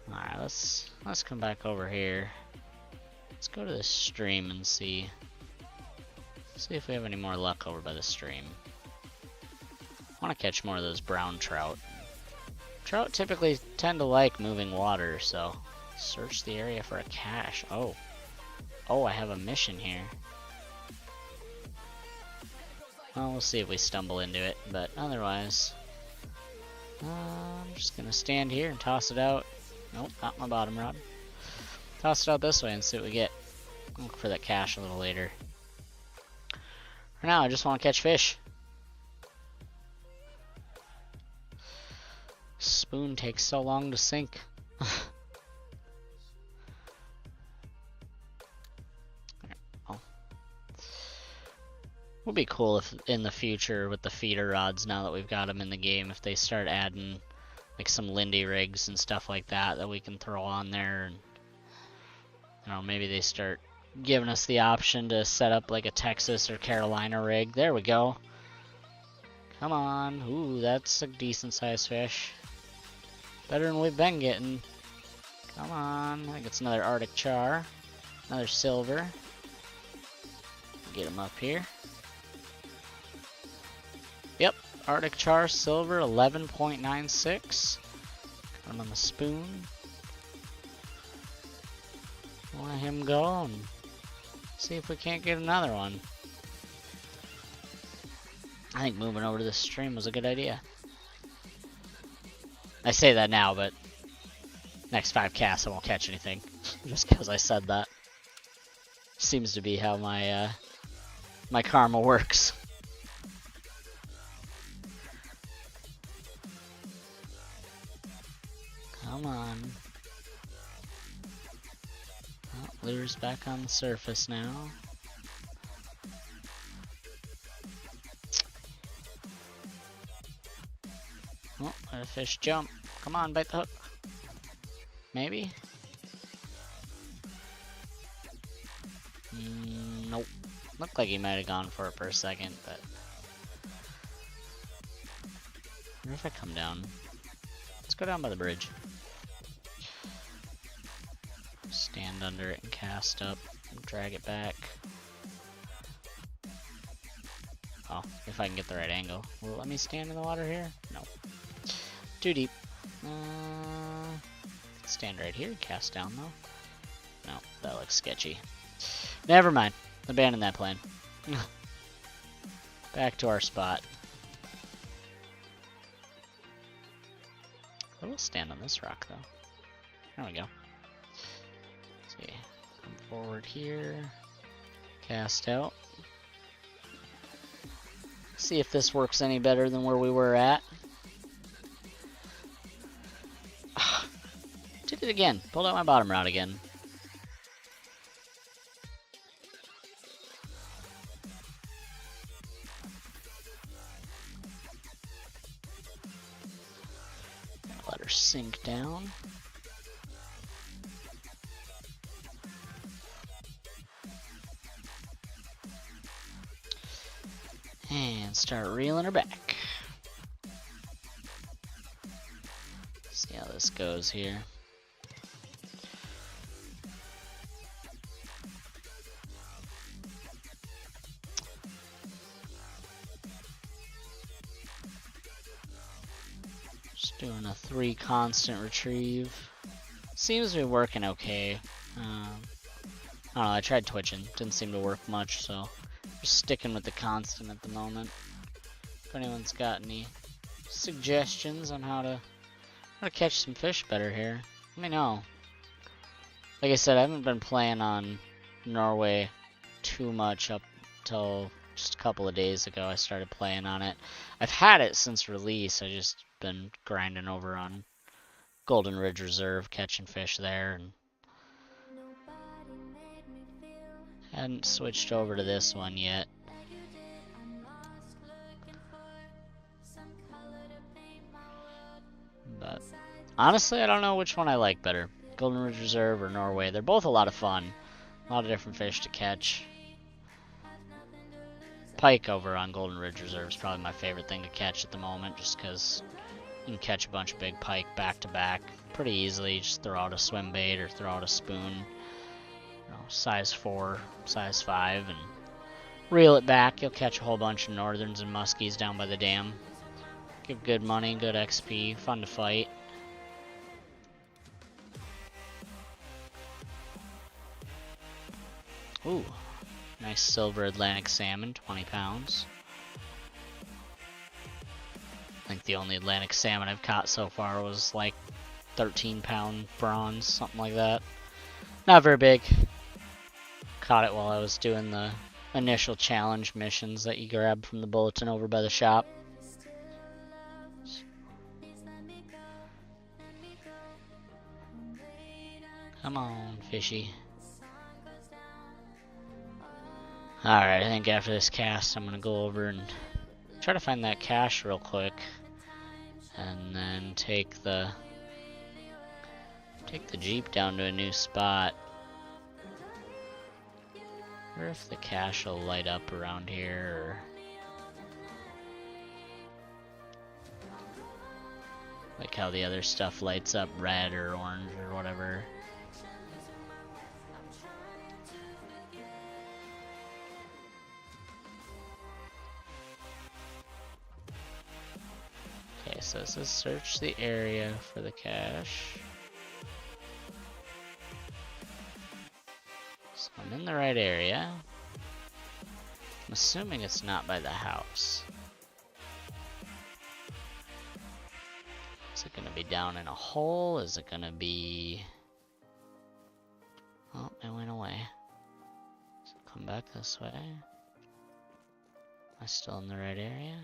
Alright, let's come back over here. Let's go to the stream and see if we have any more luck over by the stream. I want to catch more of those brown trout. Trout typically tend to like moving water, so search the area for a cache. Oh. Oh, I have a mission here. Well, we'll see if we stumble into it, but otherwise, I'm just gonna stand here and toss it out. Nope, not my bottom rod. Toss it out this way and see what we get. Look for that cache a little later. For now, I just want to catch fish. Spoon takes so long to sink. Oh. Would be cool if in the future with the feeder rods, now that we've got them in the game, if they start adding like some Lindy rigs and stuff like that that we can throw on there, and you know, maybe they start giving us the option to set up like a Texas or Carolina rig. There we go. Come on. Ooh, that's a decent sized fish. Better than we've been getting. Come on. I think it's another Arctic char. Another silver. Get him up here. Yep. Arctic char silver 11.96. Got him on the spoon. Let him go and see if we can't get another one. I think moving over to this stream was a good idea. I say that now, but next 5 casts I won't catch anything. Just because I said that. Seems to be how my my karma works. Come on. Oh, lure's back on the surface now. Oh, let a fish jump. Come on, bite the hook. Maybe? Nope. Looked like he might have gone for it for a second, but... I wonder if I come down. Let's go down by the bridge. Stand under it and cast up. And drag it back. Oh, if I can get the right angle. Will it let me stand in the water here? No. Too deep. Stand right here, cast down though. No, that looks sketchy. Never mind. Abandon that plan. Back to our spot. I will stand on this rock though. There we go. Let's see. Come forward here. Cast out. See if this works any better than where we were at. Did it again. Pulled out my bottom rod again. Let her sink down. And start reeling her back. See how this goes here. Just doing a 3 constant retrieve. Seems to be working okay. I don't know, I tried twitching. Didn't seem to work much, so just sticking with the constant at the moment. If anyone's got any suggestions on how to catch some fish better here, let me know. Like I said, I haven't been playing on Norway too much up till just a couple of days ago. I started playing on it. I've had it since release. I just been grinding over on Golden Ridge Reserve, catching fish there, and hadn't switched over to this one yet. But honestly, I don't know which one I like better. Golden Ridge Reserve or Norway. They're both a lot of fun. A lot of different fish to catch. Pike over on Golden Ridge Reserve is probably my favorite thing to catch at the moment, just because you can catch a bunch of big pike back to back pretty easily. You just throw out a swim bait or throw out a spoon, you know, size 4, size 5, and reel it back. You'll catch a whole bunch of northerns and muskies down by the dam. Give good money, good XP, fun to fight. Ooh, nice silver Atlantic salmon, 20 pounds. I think the only Atlantic salmon I've caught so far was like 13-pound bronze, something like that. Not very big. Caught it while I was doing the initial challenge missions that you grab from the bulletin over by the shop. Come on, fishy. Alright, I think after this cast I'm gonna go over and try to find that cache real quick. And then take the Jeep down to a new spot. I wonder if the cache will light up around here, or like how the other stuff lights up red or orange or whatever. Okay, so it says search the area for the cache. So I'm in the right area. I'm assuming it's not by the house. Is it gonna be down in a hole? Is it gonna be... Oh, it went away. So come back this way. Am I still in the right area?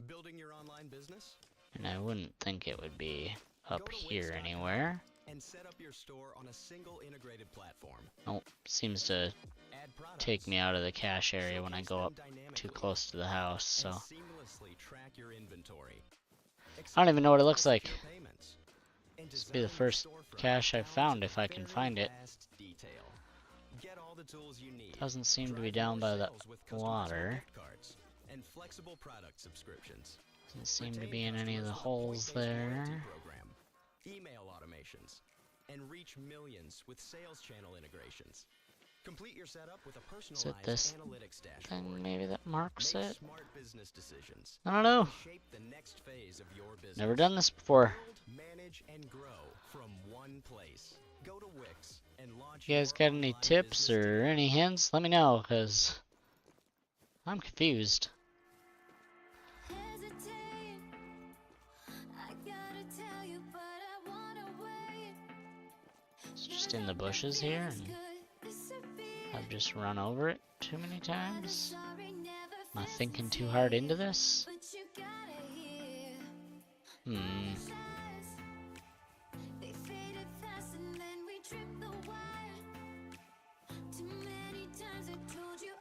Building your online business? And I wouldn't think it would be up here anywhere. And set up your store on a single integrated platform. Nope, seems to Add products, take me out of the cache area when I go up showcase them too dynamically, close to the house, so and seamlessly track your inventory. I don't even know what it looks like. Secure payments, and This will be the design your first storefront cache I've down found to if I the can very find it. last detail. Get all the tools you need. Doesn't seem to be Drive down more by the sales with customizable water. gift cards and flexible product subscriptions. Doesn't seem to Retain be in any of the customers with a holes point-based loyalty there. program, email automations, and reach millions with sales channel integrations. Complete your setup with a Is it personalized this analytics thing dashboard. maybe that marks Make it? smart business decisions. I don't know. Shape the next phase of your business. Never done this before. Build, manage, and grow from one place. Go to Wix and launch You guys your got any online tips business or today. any hints? Let me know, because I'm confused. Hesitate. I gotta tell you, but I wanna wait. It's just in the bushes here, and I've just run over it too many times. Am I thinking too hard into this? But you gotta hear. Hmm. They faded fast and then we tripped the wire. Too many times I told you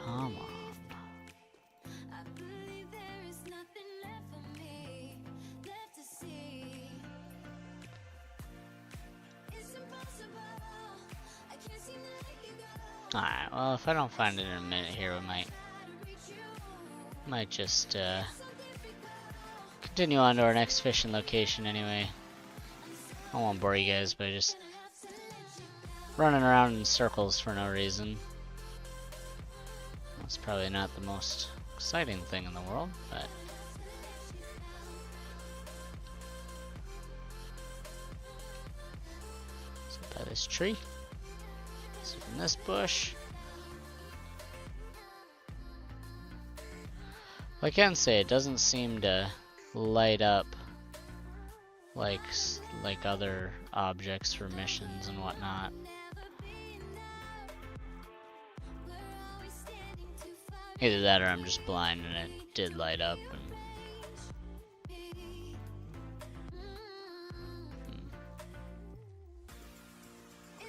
Come on. I believe there is nothing left for me, left to see. It's impossible. I can't seem to let you go. Alright, well, if I don't find it in a minute here, we might just continue on to our next fishing location anyway. I won't bore you guys by just running around in circles for no reason. That's probably not the most exciting thing in the world, but sit by this tree, sit in this bush. Well, I can say it doesn't seem to light up like other objects for missions and whatnot. Either that or I'm just blind and it did light up. And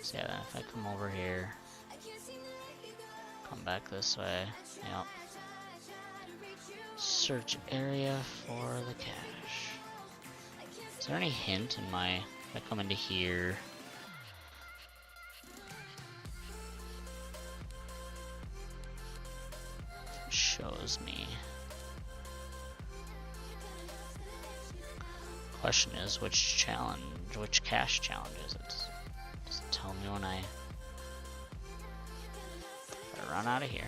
so yeah, then if I come over here, come back this way, yep. Search area for the cache. Is there any hint in my, if I come into here, it shows me. Question is, which cache challenge is it? Does it tell me when I run out of here?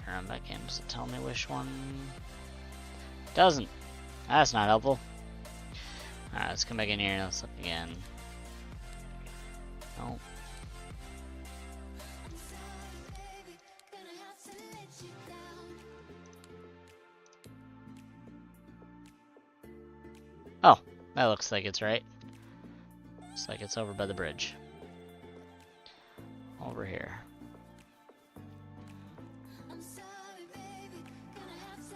run back in. Does it tell me which one? Doesn't. That's not helpful. Alright, let's come back in here and let's look again. Nope. Oh, that looks like it's right. Looks like it's over by the bridge. Over here.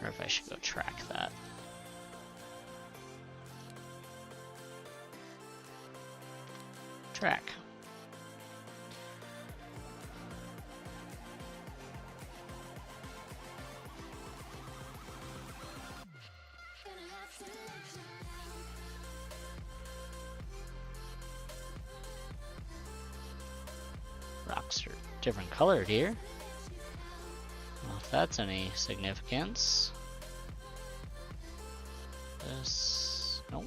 Or if I should go track that. Track. Rocks are different colored here. Well, if that's any significance. This, nope.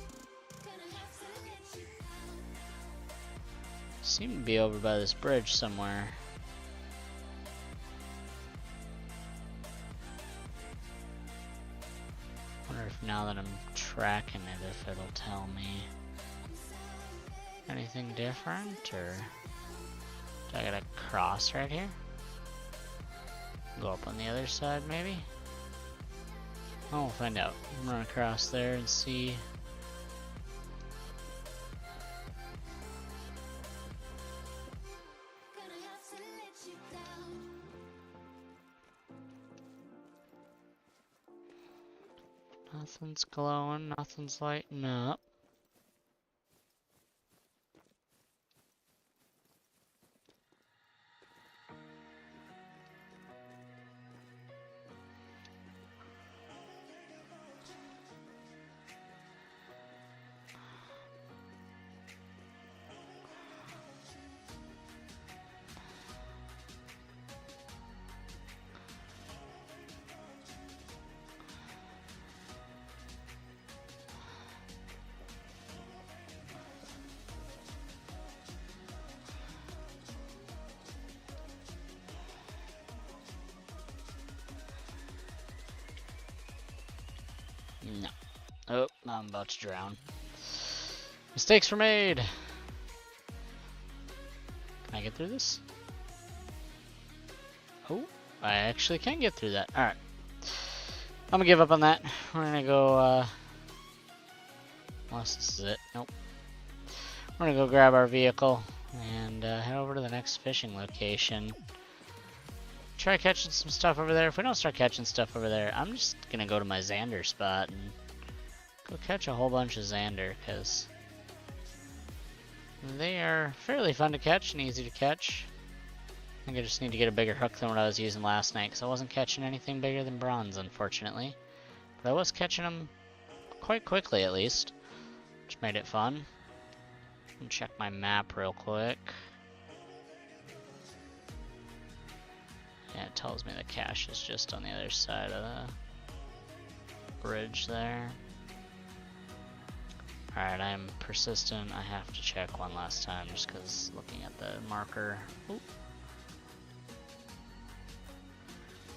Seem to be over by this bridge somewhere. Wonder if now that I'm tracking it, if it'll tell me anything different, or do I gotta cross right here? Go up on the other side, maybe? Oh, we'll find out. Run across there and see. Nothing's glowing, nothing's lighting up. No. Oh, I'm about to drown. Mistakes were made. Can I get through this? Oh, I actually can get through that. Alright. I'm gonna give up on that. We're gonna go, unless this is it. Nope. We're gonna go grab our vehicle and head over to the next fishing location. Try catching some stuff over there. If we don't start catching stuff over there, I'm just gonna go to my Xander spot and go catch a whole bunch of Xander, because they are fairly fun to catch and easy to catch. I think I just need to get a bigger hook than what I was using last night, because I wasn't catching anything bigger than bronze, unfortunately. But I was catching them quite quickly, at least, which made it fun. Let me check my map real quick. Yeah, it tells me the cache is just on the other side of the bridge there. Alright, I'm persistent. I have to check one last time just because looking at the marker. Oop.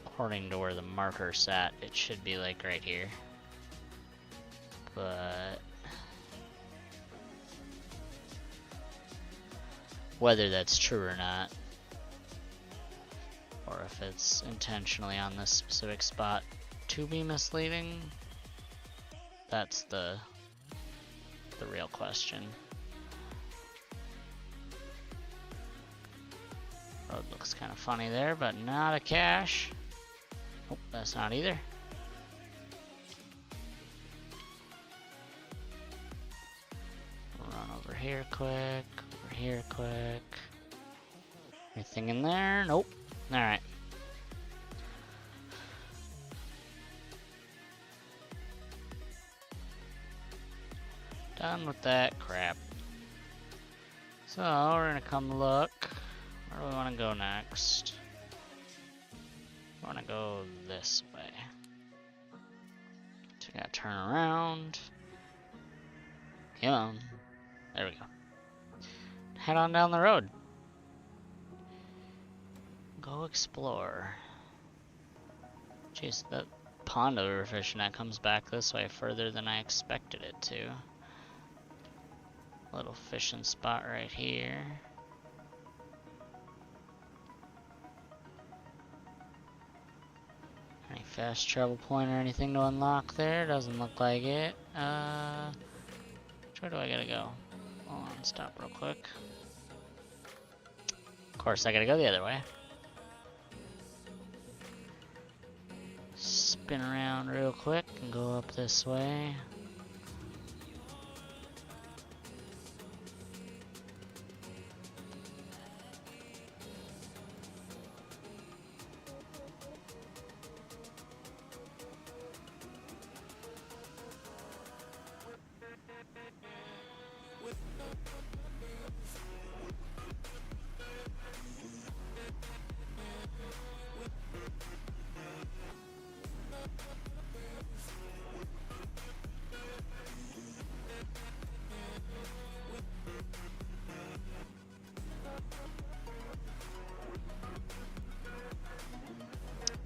According to where the marker sat, it should be like right here. But whether that's true or not, or if it's intentionally on this specific spot to be misleading, that's the real question. Road looks kind of funny there, but not a cache. Oh, that's not either. Run over here quick, over here quick. Anything in there? Nope. Alright. Done with that crap. So, we're gonna come look. Where do we want to go next? We want to go this way. So, we gotta turn around. Come on. There we go. Head on down the road. Go explore. Jeez, that pond that we were fishing at comes back this way further than I expected it to. Little fishing spot right here. Any fast travel point or anything to unlock there? Doesn't look like it. Where do I gotta go? Hold on, stop real quick. Of course, I gotta go the other way. Spin around real quick and go up this way.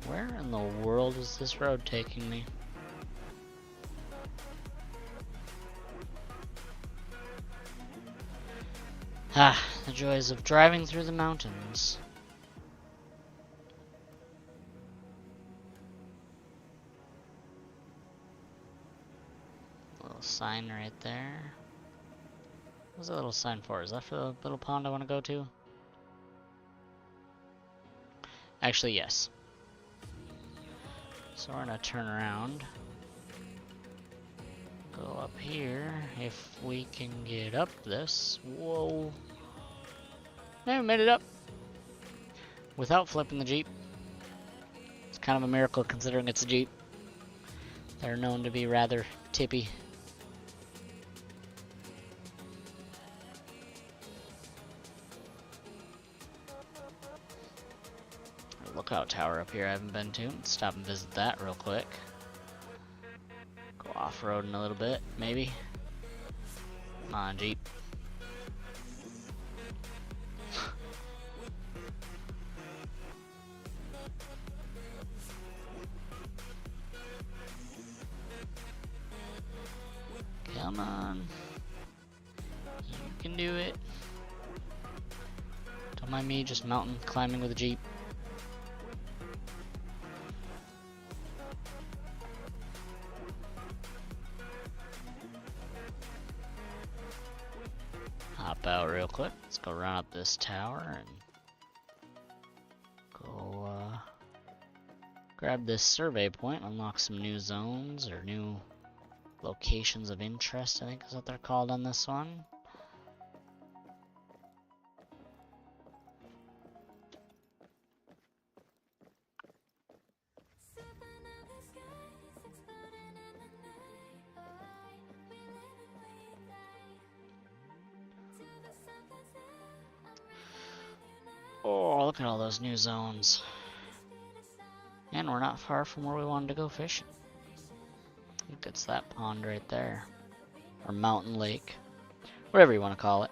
Where in the world is this road taking me? Ah, the joys of driving through the mountains. Little sign right there. What's that little sign for? Is that for the little pond I want to go to? Actually, yes. So we're gonna turn around. Go up here if we can get up this. Whoa. Yeah, we made it up. Without flipping the Jeep. It's kind of a miracle considering it's a Jeep. They're known to be rather tippy. Lookout tower up here I haven't been to. Let's stop and visit that real quick. Go off-roading a little bit, maybe. Come on, Jeep. Come on. You can do it. Don't mind me just mountain climbing with a Jeep. Hop out real quick. Let's go run up this tower and go grab this survey point, unlock some new zones or new locations of interest, I think is what they're called on this one. Oh, look at all those new zones. And we're not far from where we wanted to go fishing. I think it's that pond right there. Or mountain lake. Whatever you want to call it.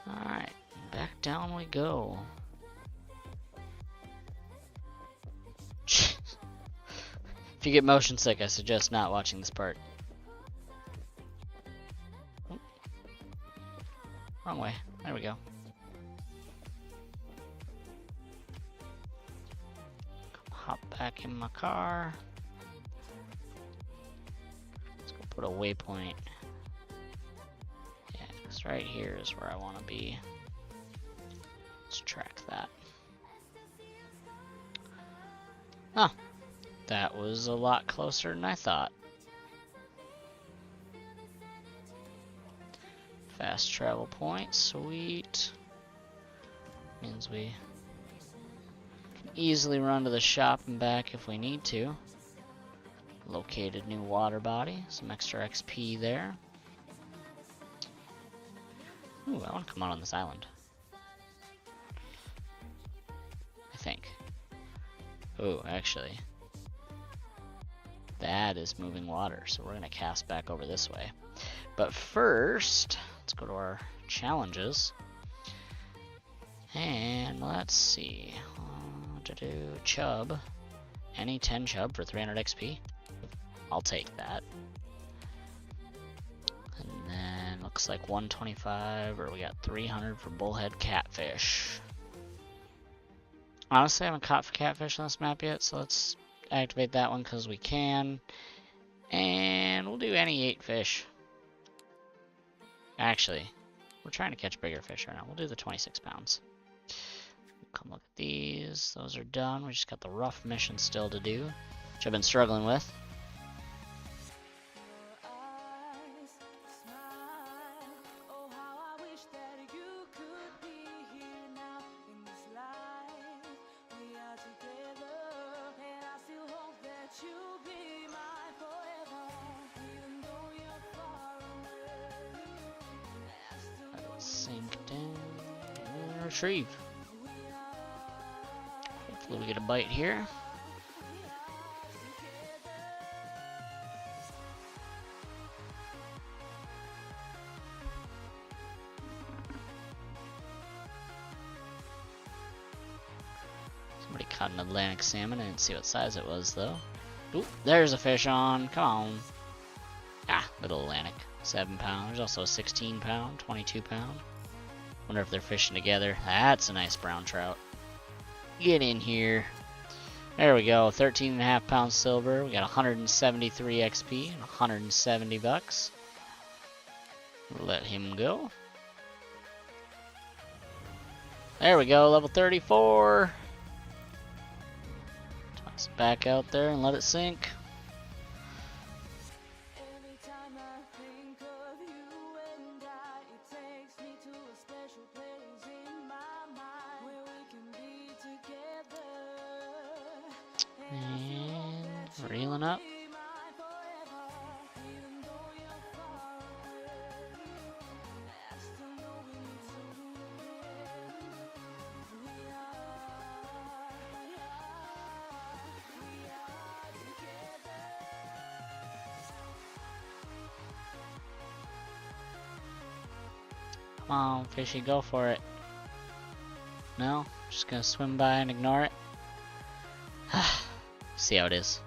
Alright, back down we go. If you get motion sick, I suggest not watching this part. Wrong way. There we go. Hop back in my car. Let's go put a waypoint. Yeah, because right here is where I want to be. Let's track that. Huh. That was a lot closer than I thought. Fast travel point, sweet. Means we can easily run to the shop and back if we need to. Located new water body, some extra XP there. Ooh, I want to come out on this island. I think. Ooh, actually. That is moving water, so we're going to cast back over this way. But first, let's go to our challenges. And let's see. Chub. Any 10 chub for 300 XP. I'll take that. And then looks like 125, or we got 300 for bullhead catfish. Honestly, I haven't caught for catfish on this map yet, so let's activate that one because we can. And we'll do any 8 fish. Actually, we're trying to catch bigger fish right now. We'll do the 26 pounds. Come look at these. Those are done. We just got the rough mission still to do, which I've been struggling with. Sink down and retrieve. Hopefully we get a bite here. Somebody caught an Atlantic salmon. I didn't see what size it was though. Oop, there's a fish on. Come on. Ah, little Atlantic. 7 pound. There's also a 16 pound, 22 pound. Wonder if they're fishing together. That's a nice brown trout. Get in here. There we go. 13.5 pounds silver. We got 173 XP and 170 bucks. Let him go. There we go. Level 34. Toss it back out there and let it sink. And reeling up. Come on, fishy, go for it. No? Just gonna swim by and ignore it. See how it is.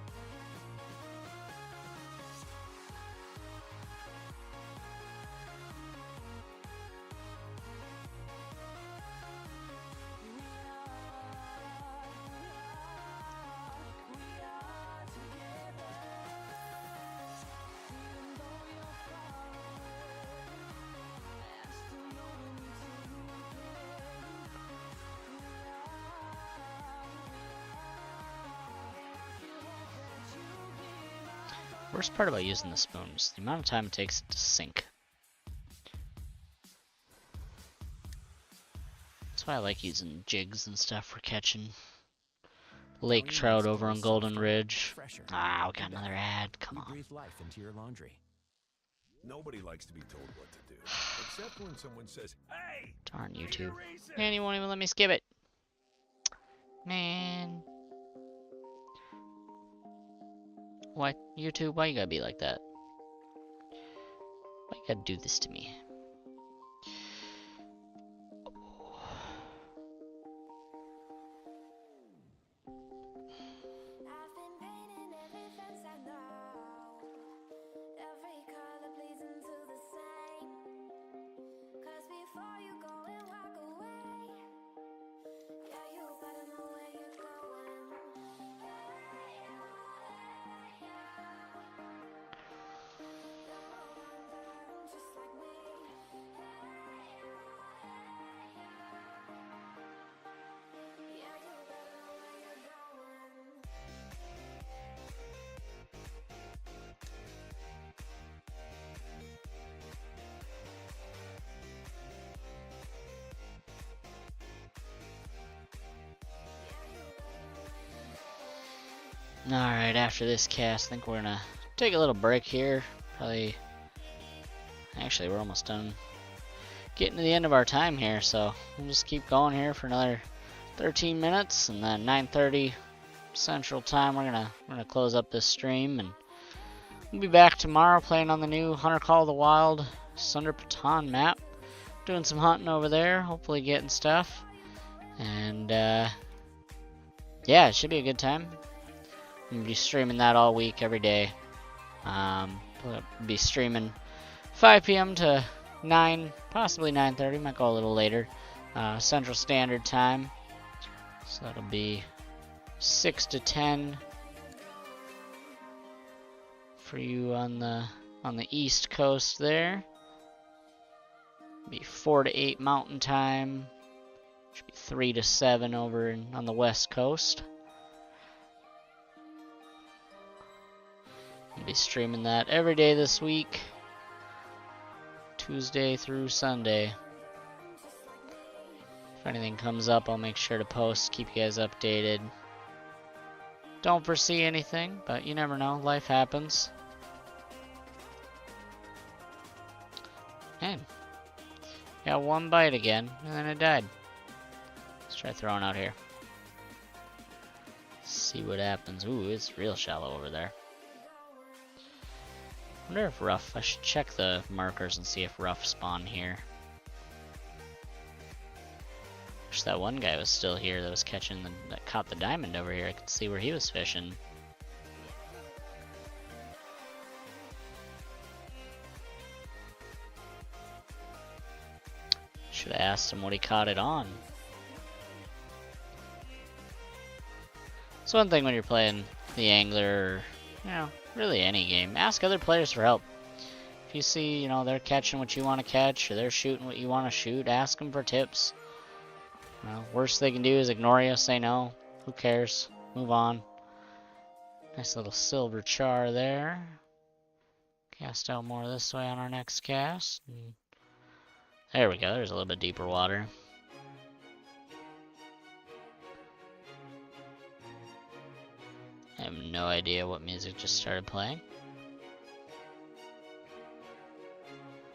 Worst part about using the spoon is the amount of time it takes it to sink. That's why I like using jigs and stuff for catching lake trout over on Golden Ridge. Ah, we got another ad. Come on. Breathe life into your laundry. Nobody likes to be told what to do, except when someone says, "Hey!" Darn YouTube. Man, you won't even let me skip it. Man. What? YouTube, why you gotta be like that? Why you gotta do this to me? I've been painting every fence I know, every color pleasing to the same. 'Cause before you go and walk away, yeah, you better know where you're going. Just like me. Yeah, you better know where you're going. Alright, after this cast, I think we're gonna take a little break here. Probably. Actually, we're almost done getting to the end of our time here, so we'll just keep going here for another 13 minutes, and then 9:30 Central Time, we're gonna close up this stream, and we'll be back tomorrow playing on the new Hunter Call of the Wild Sunder Patan map, doing some hunting over there, hopefully getting stuff. And yeah, it should be a good time. I'm gonna be streaming that all week, every day. We'll be streaming 5 p.m. to 9, possibly 9:30. Might go a little later, Central Standard Time. So that'll be 6 to 10 for you on the East Coast there. Be 4 to 8 Mountain Time. Should be 3 to 7 over on the West Coast. I'll be streaming that every day this week, Tuesday through Sunday. If anything comes up, I'll make sure to post, keep you guys updated. Don't foresee anything, but you never know. Life happens. And got one bite again, and then it died. Let's try throwing out here. See what happens. Ooh, it's real shallow over there. Wonder if rough. I should check the markers and see if rough spawn here. Wish that one guy was still here that was catching that caught the diamond over here. I could see where he was fishing. Should have asked him what he caught it on. It's one thing when you're playing the angler, or, you know, really any game. Ask other players for help. If you see, you know, they're catching what you want to catch, or they're shooting what you want to shoot, ask them for tips. Well, worst they can do is ignore you, say no. Who cares? Move on. Nice little silver char there. Cast out more this way on our next cast. There we go. There's a little bit deeper water. I have no idea what music just started playing.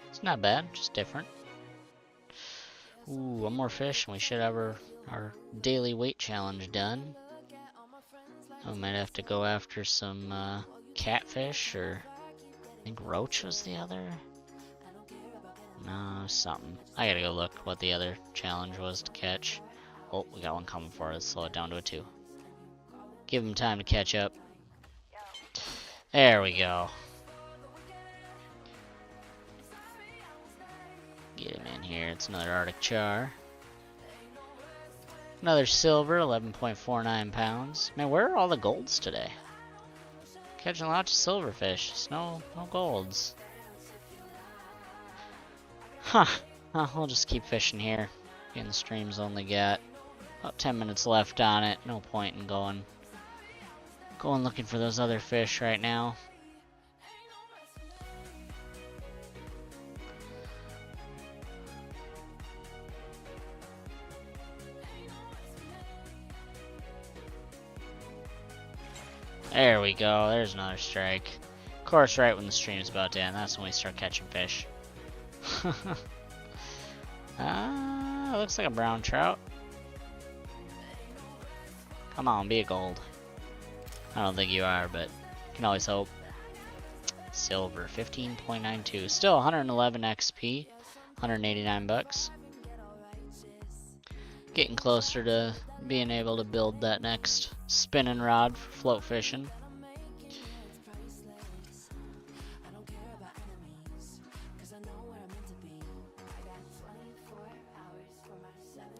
It's not bad, just different. Ooh, one more fish and we should have our daily weight challenge done. I might have to go after some catfish, or I think roach was the other. No, something. I gotta go look what the other challenge was to catch. Oh, we got one coming for us. Slow it down to a 2. Give him time to catch up. There we go. Get him in here. It's another Arctic char. Another silver, 11.49 pounds. Man, where are all the golds today? Catching lots of silverfish. Just no golds. Huh. We'll just keep fishing here. Again, the stream's only got about 10 minutes left on it. No point in going looking for those other fish right now. There we go. There's another strike. Of course, right when the stream's about to end, that's when we start catching fish. Looks like a brown trout. Come on, be a gold. I don't think you are, but you can always hope. Silver, 15.92. Still 111 XP, 189 bucks. Getting closer to being able to build that next spinning rod for float fishing.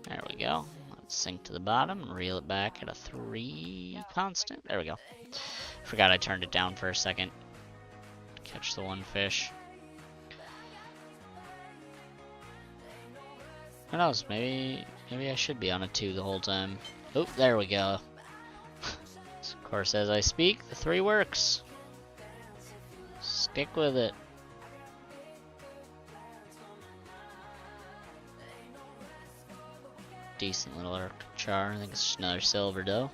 There we go. Let's sink to the bottom and reel it back at a 3 constant. There we go. Forgot I turned it down for a second to catch the one fish. Who knows? Maybe I should be on a 2 the whole time. Oh, there we go. Of course, as I speak, the 3 works. Stick with it. Decent little Arctic char. I think it's just another silver dough.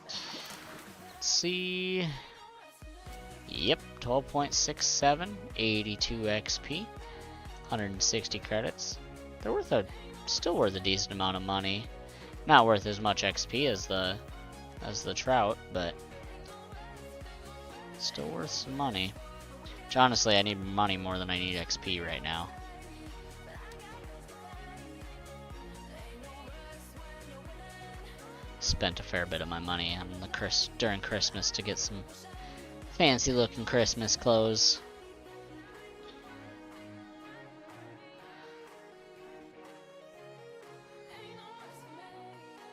Let's see. Yep, 12.67, 82 XP, 160 credits. They're still worth a decent amount of money. Not worth as much XP as the trout, but still worth some money. Which honestly, I need money more than I need XP right now. spent a fair bit of my money on the during Christmas to get some fancy looking Christmas clothes.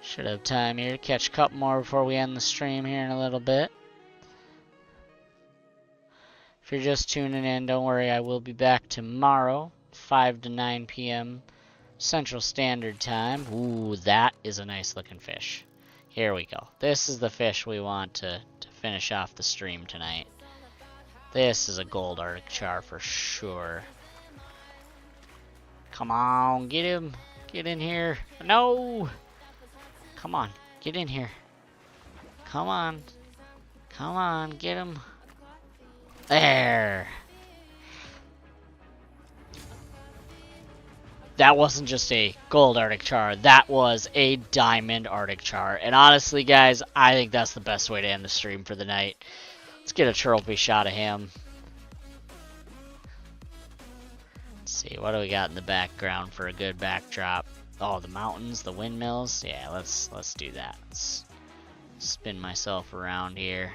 Should have time here to catch a couple more before we end the stream here in a little bit. If you're just tuning in, don't worry, I will be back tomorrow, 5 to 9 p.m. Central Standard Time. Ooh, that is a nice looking fish. Here we go. This is the fish we want to finish off the stream tonight. This is a gold Arctic char for sure. Come on, get him. Get in here. No! Come on, get in here. Come on. Come on, get him. There. That wasn't just a gold Arctic char. That was a diamond Arctic char. And honestly, guys, I think that's the best way to end the stream for the night. Let's get a trophy shot of him. Let's see, what do we got in the background for a good backdrop? Oh, the mountains, the windmills. Yeah, let's do that. Let's spin myself around here.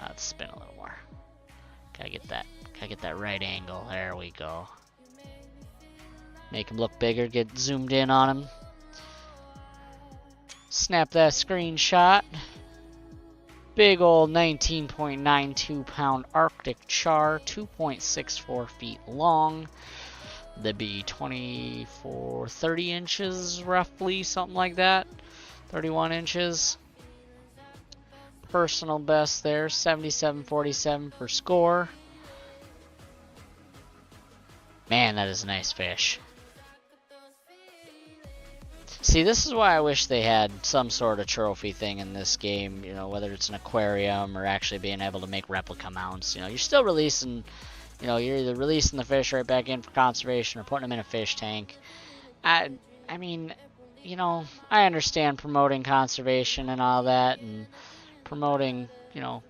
Let's spin a little more. Gotta get that right angle. There we go. Make him look bigger. Get zoomed in on him. Snap that screenshot. Big old 19.92 pound Arctic char, 2.64 feet long. That'd be 30 inches roughly, something like that. 31 inches. Personal best there, 77.47 for score. Man, that is a nice fish. See, this is why I wish they had some sort of trophy thing in this game, you know, whether it's an aquarium or actually being able to make replica mounts. You know, you're still releasing, you know, you're either releasing the fish right back in for conservation or putting them in a fish tank. I mean, you know, I understand promoting conservation and all that and promoting, you know,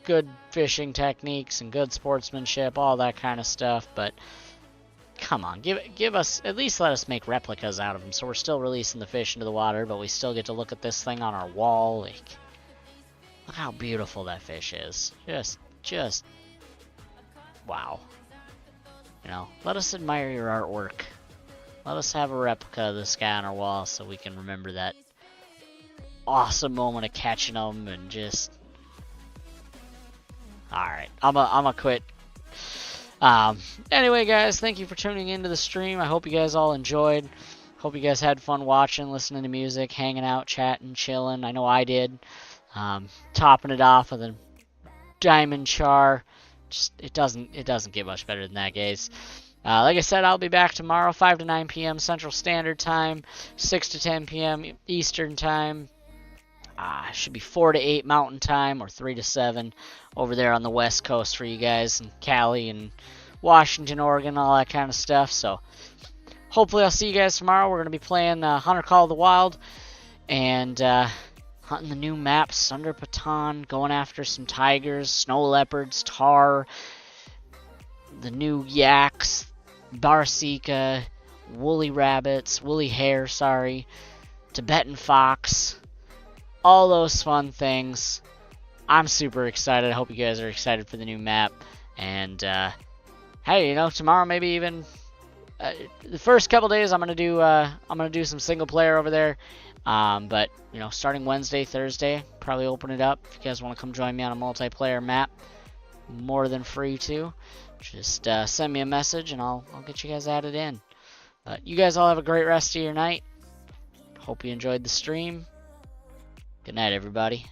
good fishing techniques and good sportsmanship, all that kind of stuff, but come on, give us, at least let us make replicas out of them, so we're still releasing the fish into the water, but we still get to look at this thing on our wall. Like, look how beautiful that fish is. Just, wow. You know, let us admire your artwork. Let us have a replica of this guy on our wall so we can remember that awesome moment of catching them and just... Alright, I'm a quit. Anyway, guys, thank you for tuning into the stream. I hope you guys all enjoyed. Hope you guys had fun watching, listening to music, hanging out, chatting, chilling. I know I did. Topping it off with a diamond char. Just it doesn't get much better than that, guys. Like I said, I'll be back tomorrow, 5 to 9 p.m. Central Standard Time, 6 to 10 p.m. Eastern Time. Should be 4 to 8 Mountain Time, or 3 to 7 over there on the West Coast for you guys, in Cali and Washington, Oregon, all that kind of stuff. So hopefully I'll see you guys tomorrow. We're going to be playing Hunter Call of the Wild and hunting the new map, Sunder Patan, going after some tigers, snow leopards, tar, the new yaks, barsika, woolly rabbits, woolly hare, sorry, Tibetan fox, all those fun things. I'm super excited. I hope you guys are excited for the new map. And hey, you know, tomorrow maybe even the first couple days I'm gonna do some single player over there. But you know, starting Wednesday, Thursday, probably open it up. If you guys want to come join me on a multiplayer map, more than free to. Just send me a message and I'll get you guys added in. But you guys all have a great rest of your night. Hope you enjoyed the stream. Good night, everybody.